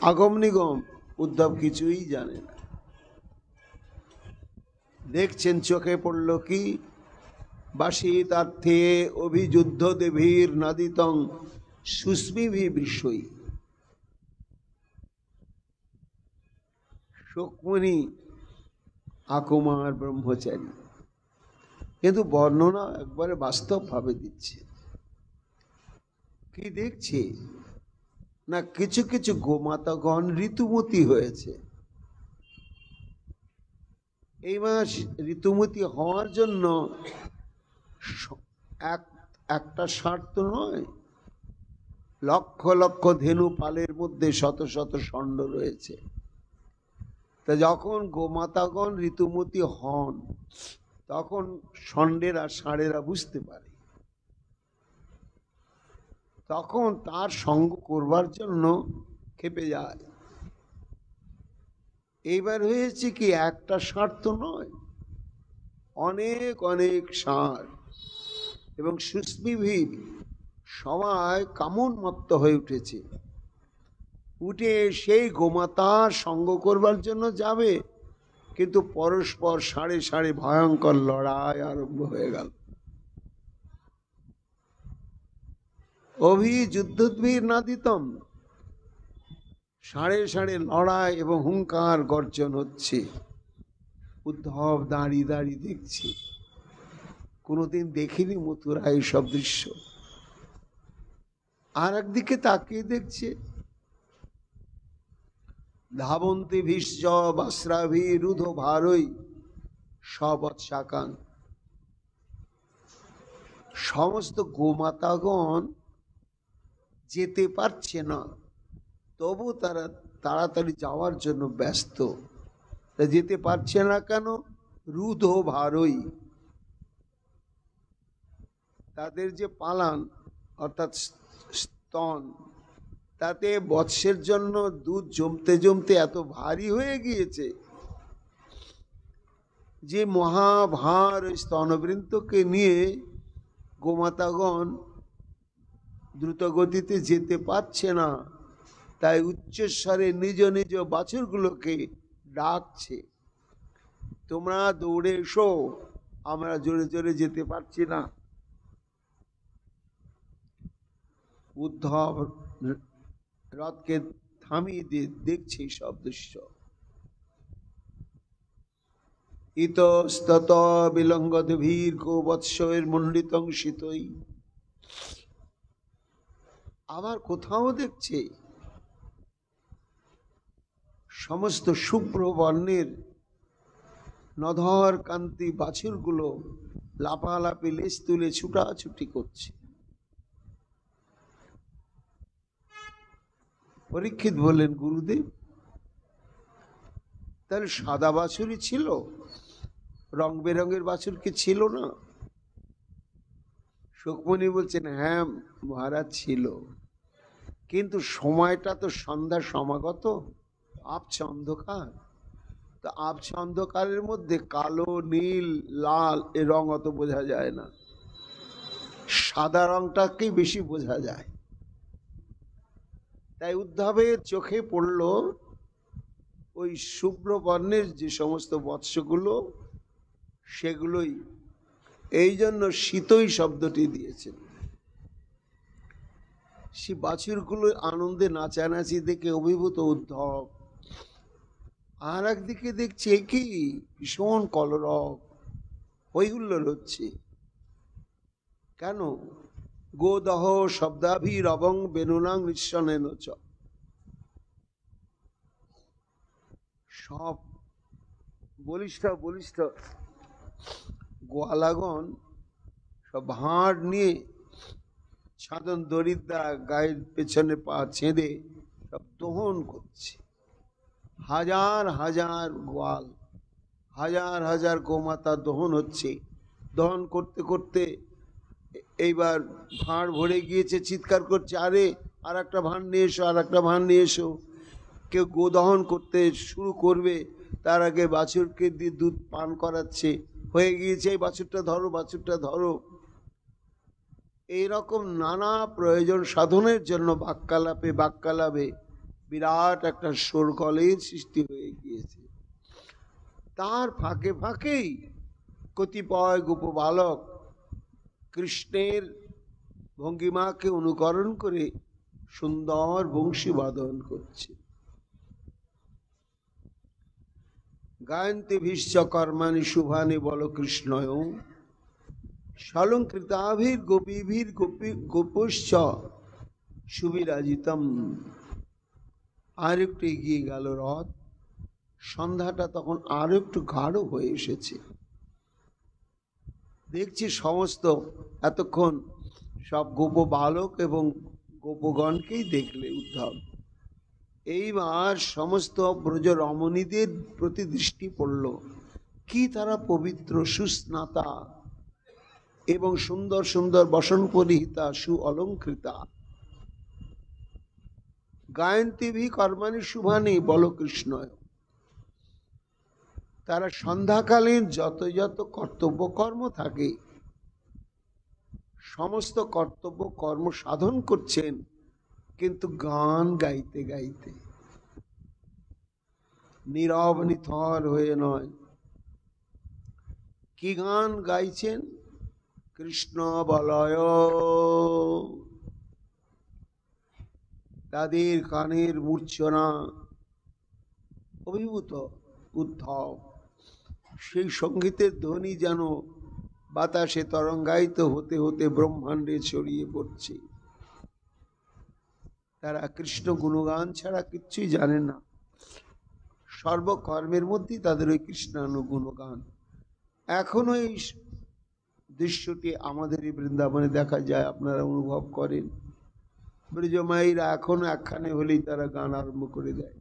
আগম নিগম উদ্ধব কিছুই জানে না। দেখছেন চোখে পড়ল কি, বাসিতার্থে অভিযুদ্ধ দেবীর নাদিতং সুস্মিভি বিষয়ী। শুকমুনি আকুমার ব্রহ্মচারী, কিন্তু বর্ণনা একবারে বাস্তব ভাবে দিচ্ছে। কি দেখছে না, কিছু কিছু গোমাতাগণ ঋতুমতী হয়েছে। এই মাস ঋতুমতী হওয়ার জন্য একটা ষাঁড় তো নয়, লক্ষ লক্ষ ধেনু পালের মধ্যে শত শত ষণ্ড রয়েছে। তা যখন গোমাতাগণ ঋতুমতী হন, তখন ষণ্ডেরা ষাঁড়েরা বুঝতে পারে, তখন তার সঙ্গ করবার জন্য খেপে যায়। এইবার হয়েছে কি, একটা ষাঁড় তো নয়, অনেক অনেক ষাঁড়, এবং সুস্মিভীর সবাই কামনমত্ত হয়ে উঠেছে। উঠে সেই গোমাতার সঙ্গ করবার জন্য যাবে, কিন্তু পরস্পর ষাঁড়ে ষাঁড়ে ভয়ঙ্কর লড়াই আরম্ভ হয়ে গেল। অভিযুদ্ধদ্বীর নাদিতম, ষাঁড়ে ষাঁড়ে লড়াই এবং হুঙ্কার গর্জন হচ্ছে। উদ্ধব দাঁড়িয়ে দাঁড়িয়ে দেখছে, কোনোদিন দেখিনি মথুরা এইসব দৃশ্য। আর একদিকে তাকিয়ে দেখছে, ধাবন্তি ভীষ্ম বাস্রাভি রুধ ভারই সবৎসাকান, সমস্ত গোমাতাগণ যেতে পারছে না, তবু তারা তাড়াতাড়ি যাওয়ার জন্য ব্যস্ত। যেতে পারছে না কেন? রুধ ভারই, তাদের যে পালান অর্থাৎ স্তন, তাতে বৎসের জন্য দুধ জমতে জমতে এত ভারী হয়ে গিয়েছে যে মহাভার ওই স্তনবৃন্তকে নিয়ে গোমাতাগণ দ্রুত গতিতে যেতে পারছে না। তাই উচ্চস্বরে নিজ নিজ বাছুরগুলোকে ডাকছে, তোমরা দৌড়ে এসো, আমরা জোরে জোরে যেতে পারছি না। উদ্ধব রথকে থামিয়ে দিয়ে দেখছে সব দৃশ্য। ইতস্তত বিলঙ্গত ভীর গোবৎসের মণ্ডিতং শীতই, আবার কোথাও দেখছে সমস্ত শুভ্র বর্ণের নধর কান্তি বাছুরগুলো লাপালাপি লেজ তুলে ছুটাছুটি করছে। পরীক্ষিত বললেন, গুরুদেব তাহলে সাদা বাছুরই ছিল, রং বেরঙের বাছুর কি ছিল না? সুকমণি বলছেন, হ্যাঁ মহারাজ ছিল, কিন্তু সময়টা তো সন্ধ্যার সমাগত, আবছা অন্ধকার, তো আবছা অন্ধকারের মধ্যে কালো নীল লাল এ রং অত বোঝা যায় না, সাদা রংটাকেই বেশি বোঝা যায়। তাই উদ্ধবের চোখে পড়ল ওই শুভ্র বর্ণের যে সমস্ত বৎসগুলো, সেগুলোই, এই জন্য শীতই শব্দটি দিয়েছেন। সে বাছুরগুলো আনন্দে নাচানাচি দেখে অভিভূত উদ্ধব। আর একদিকে দেখছে কি ভীষণ কলরব, হইহুল্লোড় হচ্ছে। কেন? গোদহ শব্দাভিরবং বেনুনাং নিঃসনেন চ, সব বলিষ্ঠ বলিষ্ঠ গোয়ালাগণ সব ভাঁড় নিয়ে সাধন দরিদ্রা গায়ের পেছনে পা ছেঁধে সব দহন করছে। হাজার হাজার গোয়াল, হাজার হাজার গোমাতা দহন হচ্ছে। দহন করতে করতে এইবার ভাঁড় ভরে গিয়েছে, চিৎকার করছে, আরে আর একটা ভাঁড় নিয়ে এসো, আর একটা ভাঁড় নিয়ে এসো। কেউ গোদহন করতে শুরু করবে, তার আগে বাছুরকে দিয়ে দুধ পান করাচ্ছে, হয়ে গিয়েছে, এই বাছুরটা ধরো, বাছুরটা ধরো। এইরকম নানা প্রয়োজন সাধনের জন্য বাক্যালাপে বাক্যালাপে বিরাট একটা শোরগোলের সৃষ্টি হয়ে গিয়েছে। তার ফাঁকে ফাঁকেই কতিপয় গোপবালক কৃষ্ণের ভঙ্গিমাকে অনুকরণ করে সুন্দর বংশী বাদন করছে। গায়ন্তি ভীষ্ম কর্মাণি শুভানি বল কৃষ্ণয় সলঙ্কৃতাভির গোপীভির গোপস্য সুবিরাজিতম। আর একটু এগিয়ে গেল রথ। সন্ধ্যাটা তখন আরো একটু গাঢ় হয়ে এসেছে। দেখছি সমস্ত এতক্ষণ সব গোপ বালক এবং গোপগণকেই দেখলে উদ্ধব, এইবার সমস্ত ব্রজ রমণীদের প্রতি দৃষ্টি পড়ল। কি তারা পবিত্র, সুস্নাতা এবং সুন্দর সুন্দর বসন পরিহিতা, সু অলঙ্কৃতা। গায়ন্তী ভি কর্মাণি শুভানি বল কৃষ্ণয়। তারা সন্ধ্যাকালীন যত যত কর্তব্য কর্ম থাকে, সমস্ত কর্তব্য কর্ম সাধন করছেন, কিন্তু গান গাইতে গাইতে, নীরব নিথর হয়ে নয়। কি গান গাইছেন? কৃষ্ণ বলয়। তাদের কানের মূর্ছনা। অভিভূত উদ্ধব সেই সঙ্গীতের ধ্বনি যেন বাতাসে তরঙ্গায়িত হতে হতে ব্রহ্মাণ্ডে ছড়িয়ে পড়ছে। তারা কৃষ্ণ গুণগান ছাড়া কিচ্ছুই জানে না। সর্বকর্মের মধ্যেই তাদের ওই কৃষ্ণানুগুণগান। এখনো এই দৃশ্যটি আমাদের এই বৃন্দাবনে দেখা যায়, আপনারা অনুভব করেন। ব্রজমায়ীরা এখনো একখানে হলেই তারা গান আরম্ভ করে দেয়।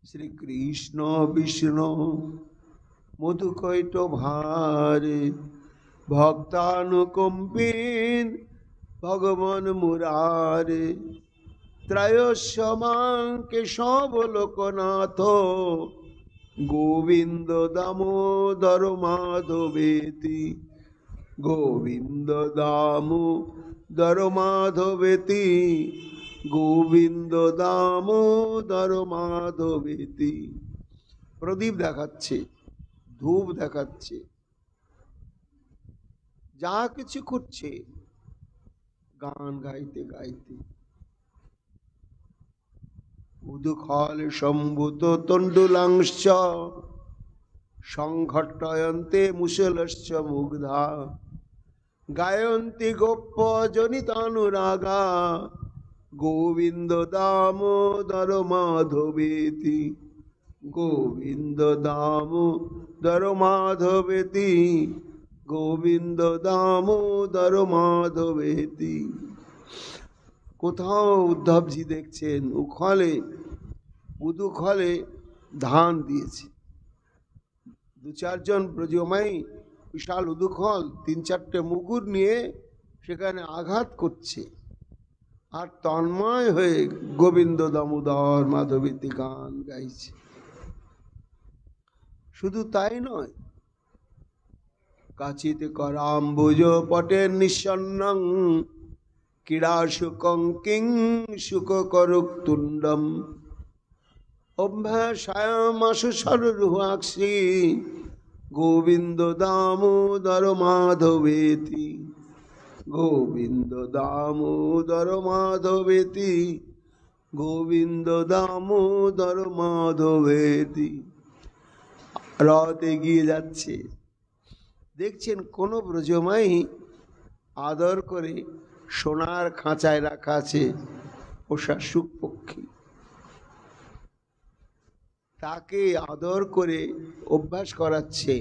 শ্রীকৃষ্ণ বিষ্ণু মধুকৈট ভারে ভক্তানুকম্পিন ভগবান মুরারে ত্রয়স্যমাং কেশব লোকনাথ গোবিন্দ দামোদর মাধবেতি গোবিন্দ দামোদর মাধবেতি গোবিন্দ দামোদর মাধবেতি। প্রদীপ দেখাচ্ছে, ধূপ দেখাচ্ছে, যা কিছু করছে গান গাইতে গাইতে। উদুখল সম্ভূত তণ্ডুলাংশ্চ সংঘটয়ন্তে মুসলশ্চ মুগ্ধা গায়ন্তি গোপ্য জনিতানুরাগা গোবিন্দ দামোদর মাধবেতি গোবিন্দ দামোদর মাধবেতি গোবিন্দ দামোদর মাধবেতি। কোথাও উদ্ধবজি দেখছেন উখলে উদুখলে ধান দিয়েছে, দু চারজন ব্রজমাই বিশাল উদুখল 3-4টে মুগুর নিয়ে সেখানে আঘাত করছে আর তন্ময় হয়ে গোবিন্দ দামোদর মাধবেতি গান গাইছে। শুধু তাই নয়, কাচিত করাম্বুজ পটের নিঃসন্নং ক্রীড়া শুকং কিং শুক করুক তুণ্ডম অভ্যাসায়ামাশু সরুহাক্ষী গোবিন্দ দামোদর মাধবেতি গোবিন্দ দামোদর মাধবেতি গোবিন্দ দামোদর মাধবেতি। রথ এগিয়ে যাচ্ছে, দেখছেন কোন ব্রজমাই আদর করে সোনার খাঁচায় রাখা আছে পোষা সুখ পক্ষী, তাকে আদর করে অভ্যাস করাচ্ছে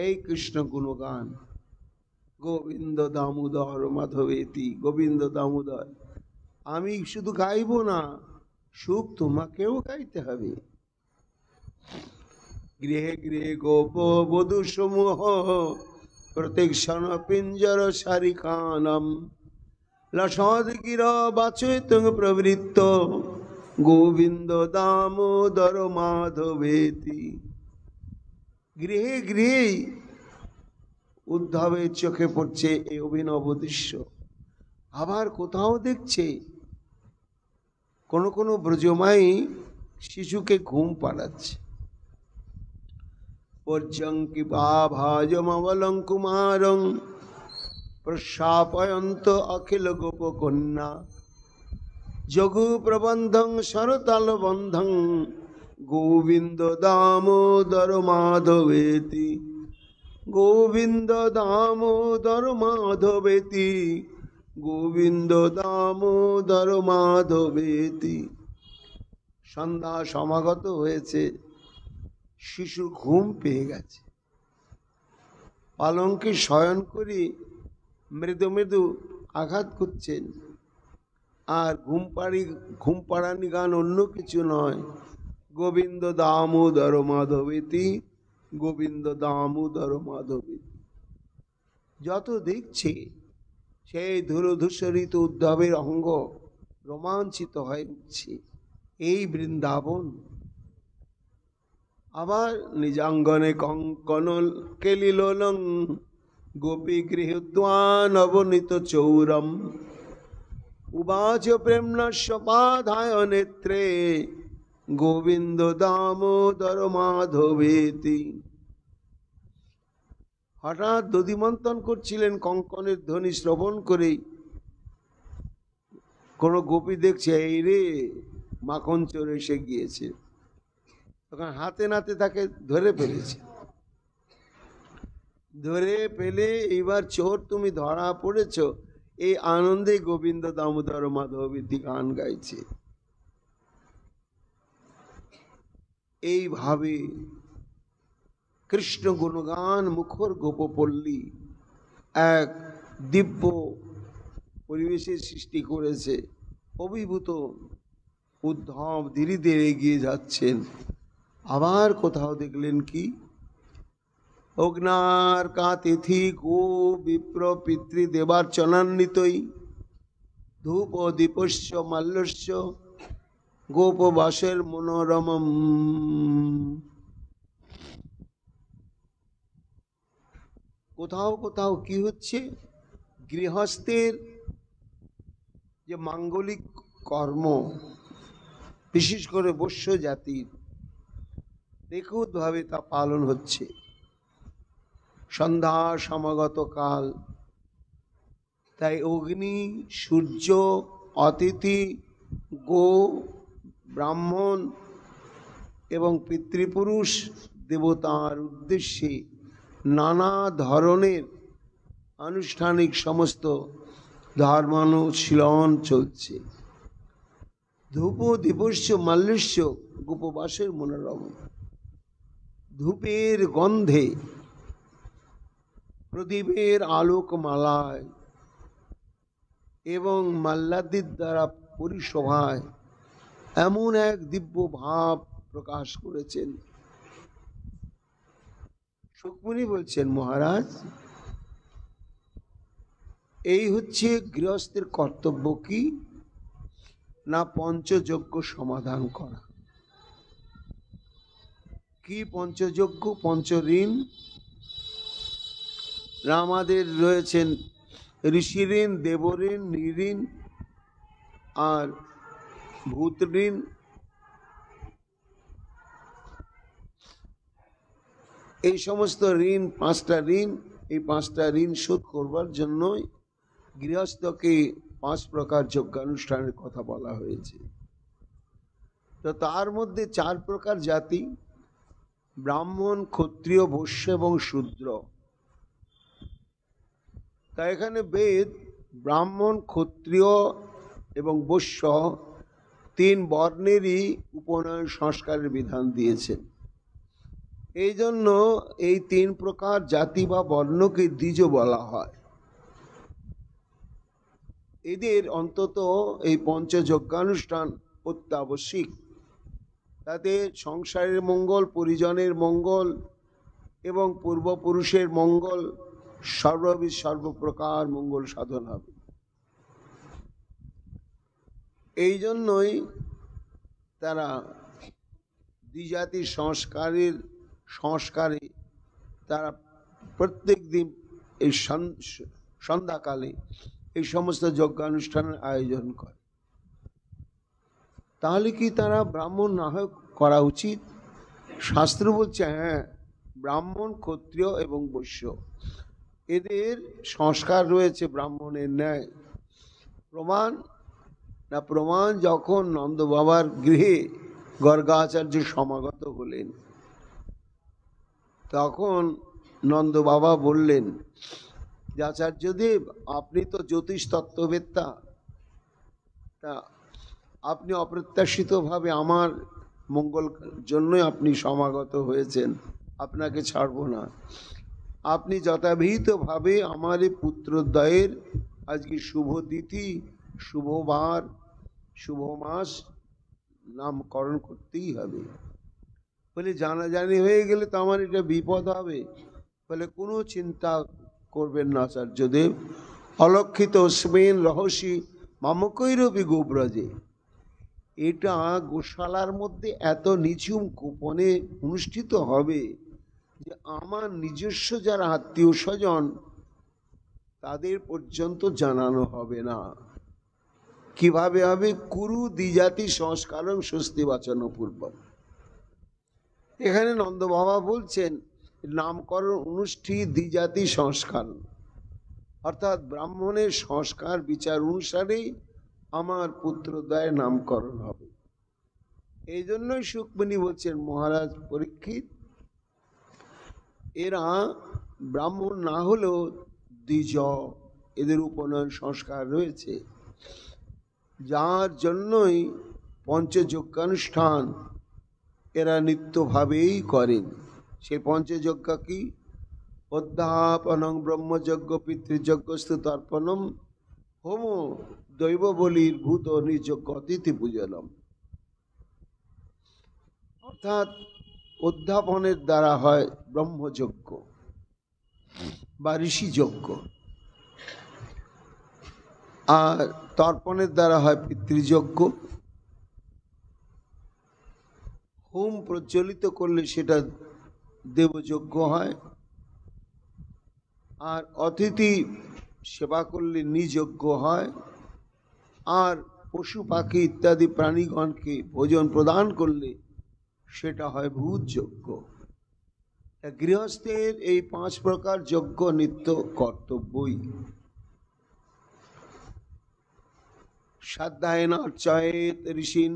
এই কৃষ্ণ গুণগান গোবিন্দ দামোদর মাধবেতি গোবিন্দ দামোদর। আমি শুধু গাইব না, সুখ তোমাকেও গাইতে হবে। গৃহে গৃহে গোপ বধূ সমূহ প্রতীক্ষণ পিঞ্জর সারিকানম লসদ গির বাচয়িতুং প্রবৃত্ত গোবিন্দ দামোদর মাধবেতি। গৃহে গৃহে উদ্ধবের চোখে পড়ছে এই অভিনব দৃশ্য। আবার কোথাও দেখছে কোন কোন ব্রজমাই শিশুকে ঘুম পাড়াচ্ছে। পর্যঙ্কি ভাজমবলং কুমারং প্রশাপয়ন্ত অখিল গোপকন্যা যোগু প্রবন্ধং শরতাল বন্ধং গোবিন্দ দামোদর মাধবেতি গোবিন্দ দামোদর মাধবেতি গোবিন্দ দামোদর মাধবেতি। সন্ধ্যা সমাগত হয়েছে, শিশু ঘুম পেয়ে গেছে, পালঙ্কে শয়ন করে মৃদু মৃদু আঘাত করছেন। আর ঘুম পাড়ানি গান অন্য কিছু নয়, গোবিন্দ দামোদর মাধবেতি গোবিন্দ দামোদর মাধবেতি। যত দেখছে সেই ধুরধূসরিত উদ্ধবের অঙ্গ রোমাঞ্চিত হয়ে উঠছে। এই বৃন্দাবন। আবার নিজাঙ্গনে কঙ্কন কেলিলোলং গোপী গৃহদ্বান অবনীত চৌরম উবাচ প্রেমনস্যপাধায় নেত্রে গোবিন্দ দামোদর মাধবেতি। হঠাৎ দধিমন্থন করছিলেন, কঙ্কনের ধ্বনি শ্রবণ করেই কোন গোপী দেখছে এই রে মাখন চোর এসে গিয়েছে, তখন হাতে নাতে তাকে ধরে ফেলেছে। ধরে পেলে এইবার চোর তুমি ধরা পড়েছ, এই আনন্দে গোবিন্দ দামোদর মাধব ইতি গান গাইছে। এইভাবে কৃষ্ণ গুণগান মুখর গোপপল্লী এক দিব্য পরিবেশের সৃষ্টি করেছে। অভিভূত উদ্ধব ধীরে ধীরে এগিয়ে যাচ্ছেন। আবার কোথাও দেখলেন কি, অগ্নার কা তিথি গো বিপ্র পিতৃ দেবার্চনান্বিতই ধূপ দীপস্য মাল্যস্য গোপবাসের মনোরমম। কোথাও কোথাও কি হচ্ছে, গৃহস্থের যে মাঙ্গলিক কর্ম, বিশেষ করে বৈশ্য জাতির নিখুঁতভাবে তা পালন হচ্ছে। সন্ধ্যা সমাগত কাল, তাই অগ্নি, সূর্য, অতিথি, গো, ব্রাহ্মণ এবং পিতৃপুরুষ দেবতার উদ্দেশ্যে নানা ধরনের আনুষ্ঠানিক সমস্ত ধর্মানুশীলন চলছে। ধূপ দীপস্য মাল্যস্য গোপবাসের মনোরম। ধূপের গন্ধে, প্রদীপের আলোকমালায় এবং মাল্লাদির দ্বারা পরিশোভায় এমন এক দিব্য ভাব প্রকাশ করেছেন। সুকমুনি বলছেন, মহারাজ, এই হচ্ছে গৃহস্থের কর্তব্য কি না পঞ্চযজ্ঞ সমাধান করা। কি পঞ্চযজ্ঞ? পঞ্চঋণ। আমাদের রয়েছেন ঋষিঋণ, দেবঋণ, নৃঋণ আর ভূতঋণ। এই সমস্ত ঋণ, পাঁচটা ঋণ, এই পাঁচটা ঋণ শোধ করবার জন্যই গৃহস্থকে 5 প্রকার যজ্ঞানুষ্ঠানের কথা বলা হয়েছে। তো তার মধ্যে 4 প্রকার জাতি, ব্রাহ্মণ, ক্ষত্রিয়, বৈশ্য এবং শূদ্র। তাই এখানে বেদ ব্রাহ্মণ, ক্ষত্রিয় এবং বৈশ্য 3 বর্ণেরই উপনয়ন সংস্কারের বিধান দিয়েছেন। এই জন্য এই 3 প্রকার জাতি বা বর্ণকে দ্বিজ বলা হয়। এদের অন্তত এই পঞ্চযজ্ঞানুষ্ঠান অত্যাবশ্যিক। তাতে সংসারের মঙ্গল, পরিজনের মঙ্গল এবং পূর্বপুরুষের মঙ্গল, সর্বপ্রকার মঙ্গল সাধন হবে। এই জন্যই তারা দ্বিজাতির সংস্কারে তারা প্রত্যেক দিন এই সন্ধ্যাকালে এই সমস্ত যজ্ঞানুষ্ঠানের আয়োজন করে। তাহলে কি তারা ব্রাহ্মণ না হয় করা উচিত? শাস্ত্র বলছে হ্যাঁ, ব্রাহ্মণ, ক্ষত্রিয় এবং বৈশ্য এদের সংস্কার রয়েছে ব্রাহ্মণের ন্যায়। প্রমাণ না, প্রমাণ যখন নন্দ বাবার গৃহে গর্গাচার্য সমাগত হলেন, তখন নন্দ বাবা বললেন যে আচার্যদেব, আপনি তো জ্যোতিষ তত্ত্ববেত্তা, তা আপনি অপ্রত্যাশিতভাবে আমার মঙ্গল জন্যই আপনি সমাগত হয়েছেন, আপনাকে ছাড়ব না। আপনি যথাবিহিতভাবে আমার এই পুত্রদ্বয়ের আজকে শুভ তিথি, শুভবার, শুভ মাস নামকরণ করতেই হবে। বলে জানাজানি হয়ে গেলে তো আমার এটা বিপদ হবে। বলে কোনো চিন্তা করবেন না আচার্যদেব, অলক্ষিত অস্মিন রহস্যি মামকৈরবি গোব্রজে। এটা গোশালার মধ্যে এত নিঝুম গোপনে অনুষ্ঠিত হবে যে আমার নিজস্ব যারা আত্মীয় স্বজন তাদের পর্যন্ত জানানো হবে না। কিভাবে হবে? কুরু দ্বিজাতি সংস্কারং স্বস্তি বাচন পূর্বক। এখানে নন্দ বাবা বলছেন নামকরণ অনুষ্ঠিত দ্বিজাতি সংস্কার, অর্থাৎ ব্রাহ্মণের সংস্কার বিচার অনুসারেই আমার পুত্রদ্বয়ের নামকরণ হবে। এই জন্যই সুকমুনি বলছেন, মহারাজ পরীক্ষিত, এরা ব্রাহ্মণ না হলেও দ্বিজ, এদের উপনয়ন সংস্কার রয়েছে, যার জন্যই পঞ্চযজ্ঞানুষ্ঠান এরা নিত্যভাবেই করেন। সেই পঞ্চযজ্ঞ কি? অধ্যাপনং ব্রহ্মযজ্ঞ, পিতৃযজ্ঞ, স্তুতর্পণম, হোম, দৈব বলির ভূত নিযজ্ঞ, অতিথি পূজনম। অর্থাৎ অধ্যাপনের দ্বারা হয় ব্রহ্মযজ্ঞ বা ঋষিযজ্ঞ, আর তর্পণের দ্বারা হয় পিতৃযজ্ঞ। হোম প্রজ্বলিত করলে সেটা দেবযজ্ঞ হয়, আর অতিথি সেবা করলে নিযজ্ঞ হয়, আর পশু পাখি ইত্যাদি প্রাণীগণকে ভোজন প্রদান করলে সেটা হয় ভূতযজ্ঞ। গৃহস্থের এই 5 প্রকার যজ্ঞ নিত্য কর্তব্যই। শ্রাদ্ধায়েন অর্চয়েত ঋষীন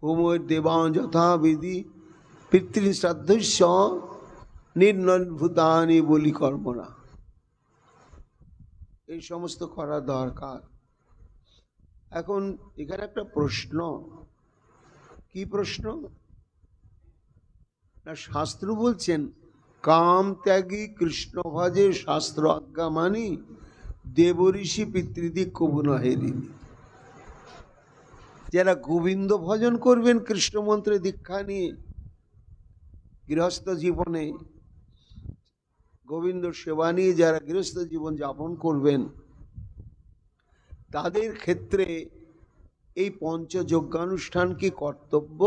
হোমের দেবান যথাবিধি, পিতৃ শ্রাদ্ধস্য নির্নভূতানি বলি কর্মণা। এই সমস্ত করা দরকার। এখন এখানে একটা প্রশ্ন, কি প্রশ্ন না, শাস্ত্র বলছেন কাম ত্যাগী কৃষ্ণ ভজে শাস্ত্র আজ্ঞা মানি, দেব ঋষি পিতৃদি কবু নহেরি। যারা গোবিন্দ ভজন করবেন কৃষ্ণ মন্ত্রে দীক্ষা নিয়ে গৃহস্থ জীবনে, গোবিন্দ সেবা নিয়ে যারা গৃহস্থ জীবন যাপন করবেন, তাদের ক্ষেত্রে এই পঞ্চযজ্ঞানুষ্ঠান কি কর্তব্য?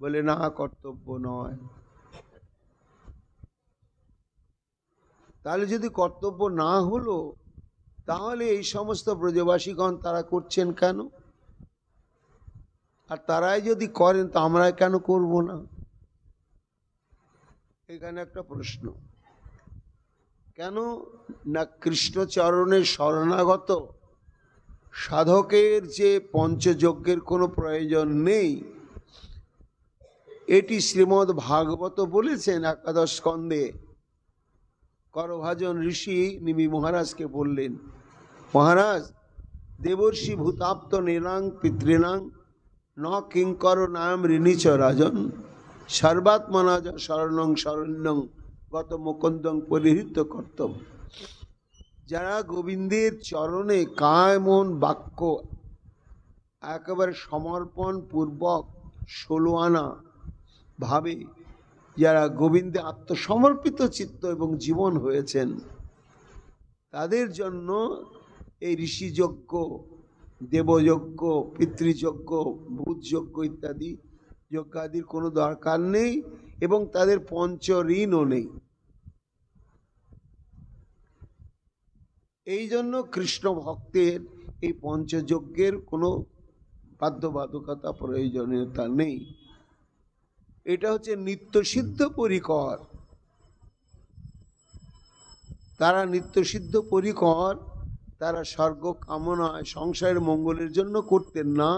বলে না, কর্তব্য নয়। তাহলে যদি কর্তব্য না হলো, তাহলে এই সমস্ত ব্রজবাসীগণ তারা করছেন কেন? আর তারাই যদি করেন তো আমরা কেন করব না? এখানে একটা প্রশ্ন। কেন না, কৃষ্ণচরণের শরণাগত সাধকের যে পঞ্চযজ্ঞের কোনো প্রয়োজন নেই, এটি শ্রীমদ্ ভাগবত বলেছেন। একাদশ স্কন্ধে করভাজন ঋষি নিমি মহারাজকে বললেন, মহারাজ, দেবর্ষি ভূতাপ্ত নীলাং পিতৃণাং ন কিঙ্কর নাম ঋণীচ রাজন, সর্বাত্মনা শরণং শরণ্যং গত মুকুন্দং পরিহৃত কর্তব্য। যারা গোবিন্দের চরণে কায় মন বাক্য একেবারে সমর্পণ পূর্বক 16 আনা ভাবে যারা গোবিন্দে আত্মসমর্পিত চিত্ত এবং জীবন হয়েছেন, তাদের জন্য এই ঋষিযজ্ঞ, দেবযজ্ঞ, পিতৃযজ্ঞ, ভূতযজ্ঞ ইত্যাদি যজ্ঞাদির কোনো দরকার নেই, এবং তাদের পঞ্চ ঋণও নেই। এই জন্য কৃষ্ণ ভক্তের এই পঞ্চযজ্ঞের কোনো বাধ্যবাধকতা, প্রয়োজনীয়তা নেই। এটা হচ্ছে নিত্যসিদ্ধ পরিকর। তারা নিত্যসিদ্ধ পরিকর, তারা স্বর্গ কামনায় সংসারের মঙ্গলের জন্য করতেন না,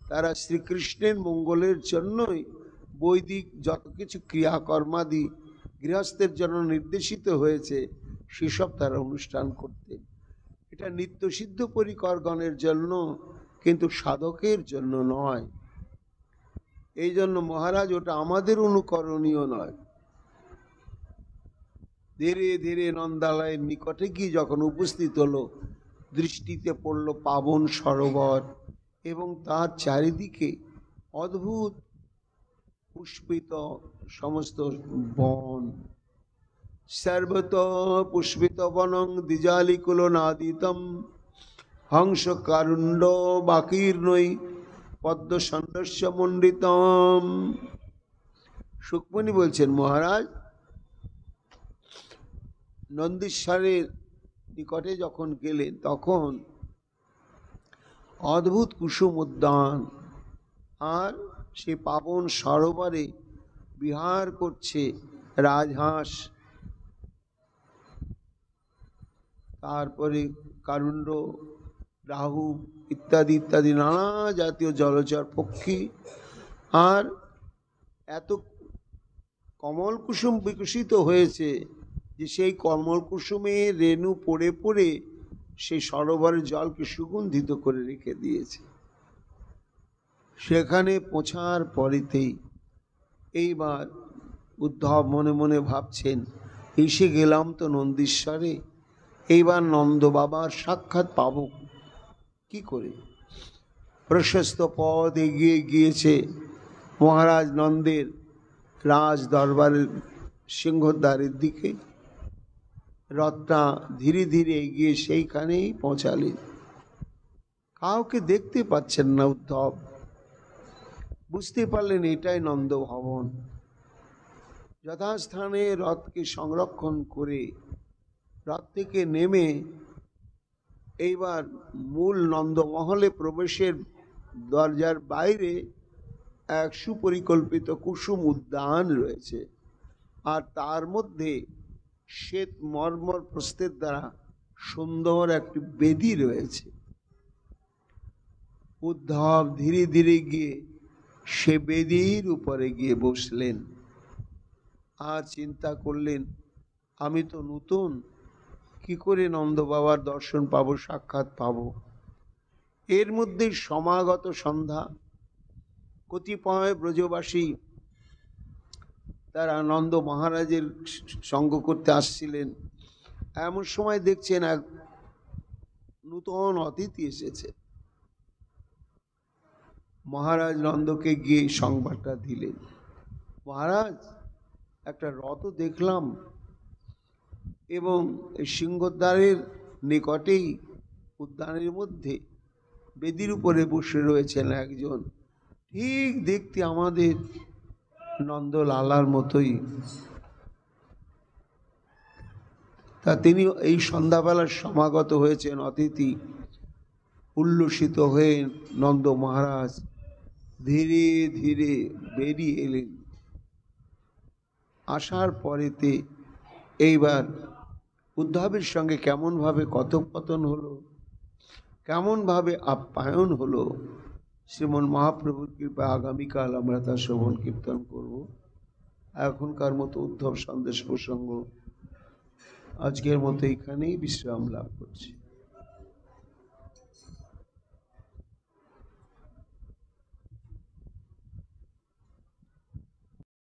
তারা শ্রীকৃষ্ণের মঙ্গলের জন্যই বৈদিক যত কিছু ক্রিয়াকর্মাদি গৃহস্থের জন্য নির্দেশিত হয়েছে সেসব তারা অনুষ্ঠান করতেন। এটা নিত্যসিদ্ধ পরিকরগণের জন্য, কিন্তু সাধকের জন্য নয়। এই জন্য মহারাজ ওটা আমাদের অনুকরণীয় নয়। ধীরে ধীরে নন্দালয়ের নিকটে গিয়ে যখন উপস্থিত হলো, দৃষ্টিতে পড়ল পাবন সরোবর এবং তার চারিদিকে অদ্ভুত পুষ্পিত সমস্ত বন। সর্বত পুষ্পিত বনং দ্বিজালিকুল নাদিতম হংস কারুণ্ড বাকীর্ণই পদ্ম সন্দস্য মণ্ডিতম। সুকমণি বলছেন, মহারাজ, নন্দীশ্বরের নিকটে যখন গেলেন তখন অদ্ভুত কুসুম উদ্যান, আর সে পাবন সরোবরে বিহার করছে রাজহাঁস, তারপরে কারুণ্ড রাহু ইত্যাদি ইত্যাদি নানা জাতীয় জলচর পক্ষী, আর এত কমল কুসুম বিকশিত হয়েছে যে সেই কমল কুসুমে রেণু পড়ে পড়ে সেই সরোবরের জলকে সুগন্ধিত করে রেখে দিয়েছে। সেখানে পৌঁছার পরেতেই এইবার উদ্ধব মনে মনে ভাবছেন, এসে গেলাম তো নন্দীশ্বরে, এইবার নন্দ বাবার সাক্ষাৎ পাব কি করে? প্রশস্ত পথ এগিয়ে গিয়েছে মহারাজ নন্দের রাজ দরবারের সিংহদ্বারের দিকে। রথটা ধীরে ধীরে এগিয়ে সেইখানেই পৌঁছালেন। কাউকে দেখতে পাচ্ছেন না উদ্ধব, বুঝতে পারলেন এটাই নন্দ ভবন। যথাস্থানে রথকে সংরক্ষণ করে রথ থেকে নেমে এইবার মূল নন্দমহলে প্রবেশের দরজার বাইরে এক সুপরিকল্পিত কুসুম উদ্যান রয়েছে, আর তার মধ্যে শ্বেত মর্মর প্রস্থের দ্বারা সুন্দর একটি বেদি রয়েছে। উদ্ধব ধীরে ধীরে গিয়ে সে বেদির উপরে গিয়ে বসলেন। আর চিন্তা করলেন, আমি তো নতুন, কি করে নন্দ বাবার দর্শন পাবো, সাক্ষাৎ পাবো? এর মধ্যে সমাগত সন্ধ্যা, কতিপয় ব্রজবাসী তারা নন্দ মহারাজের সঙ্গ করতে আসছিলেন। এমন সময় দেখছেন এক নূতন অতিথি এসেছে। মহারাজ নন্দকে গিয়ে সংবাদটা দিলেন, মহারাজ একটা রথ দেখলাম এবং এই সিংহদ্বারের নিকটেই উদ্যানের মধ্যে বেদির উপরে বসে রয়েছেন একজন, ঠিক দেখতে আমাদের নন্দলালার মতোই। তা তিনি এই সন্ধ্যাবেলার সমাগত হয়েছেন অতিথি। উল্লসিত হয়ে নন্দ মহারাজ ধীরে ধীরে বেরিয়ে এলেন। আসার পরেতে এইবার উদ্ধবের সঙ্গে কেমনভাবে কথোপকথন হলো, কেমনভাবে আপ্যায়ন হলো, শ্রীমন মহাপ্রভুর কৃপা আগামীকাল আমরা তা শ্রবণ কীর্তন করব। এখনকার মতো উদ্ধব সন্দেশ প্রসঙ্গ আজকের মতো এখানেই বিশ্রাম লাভ করছি।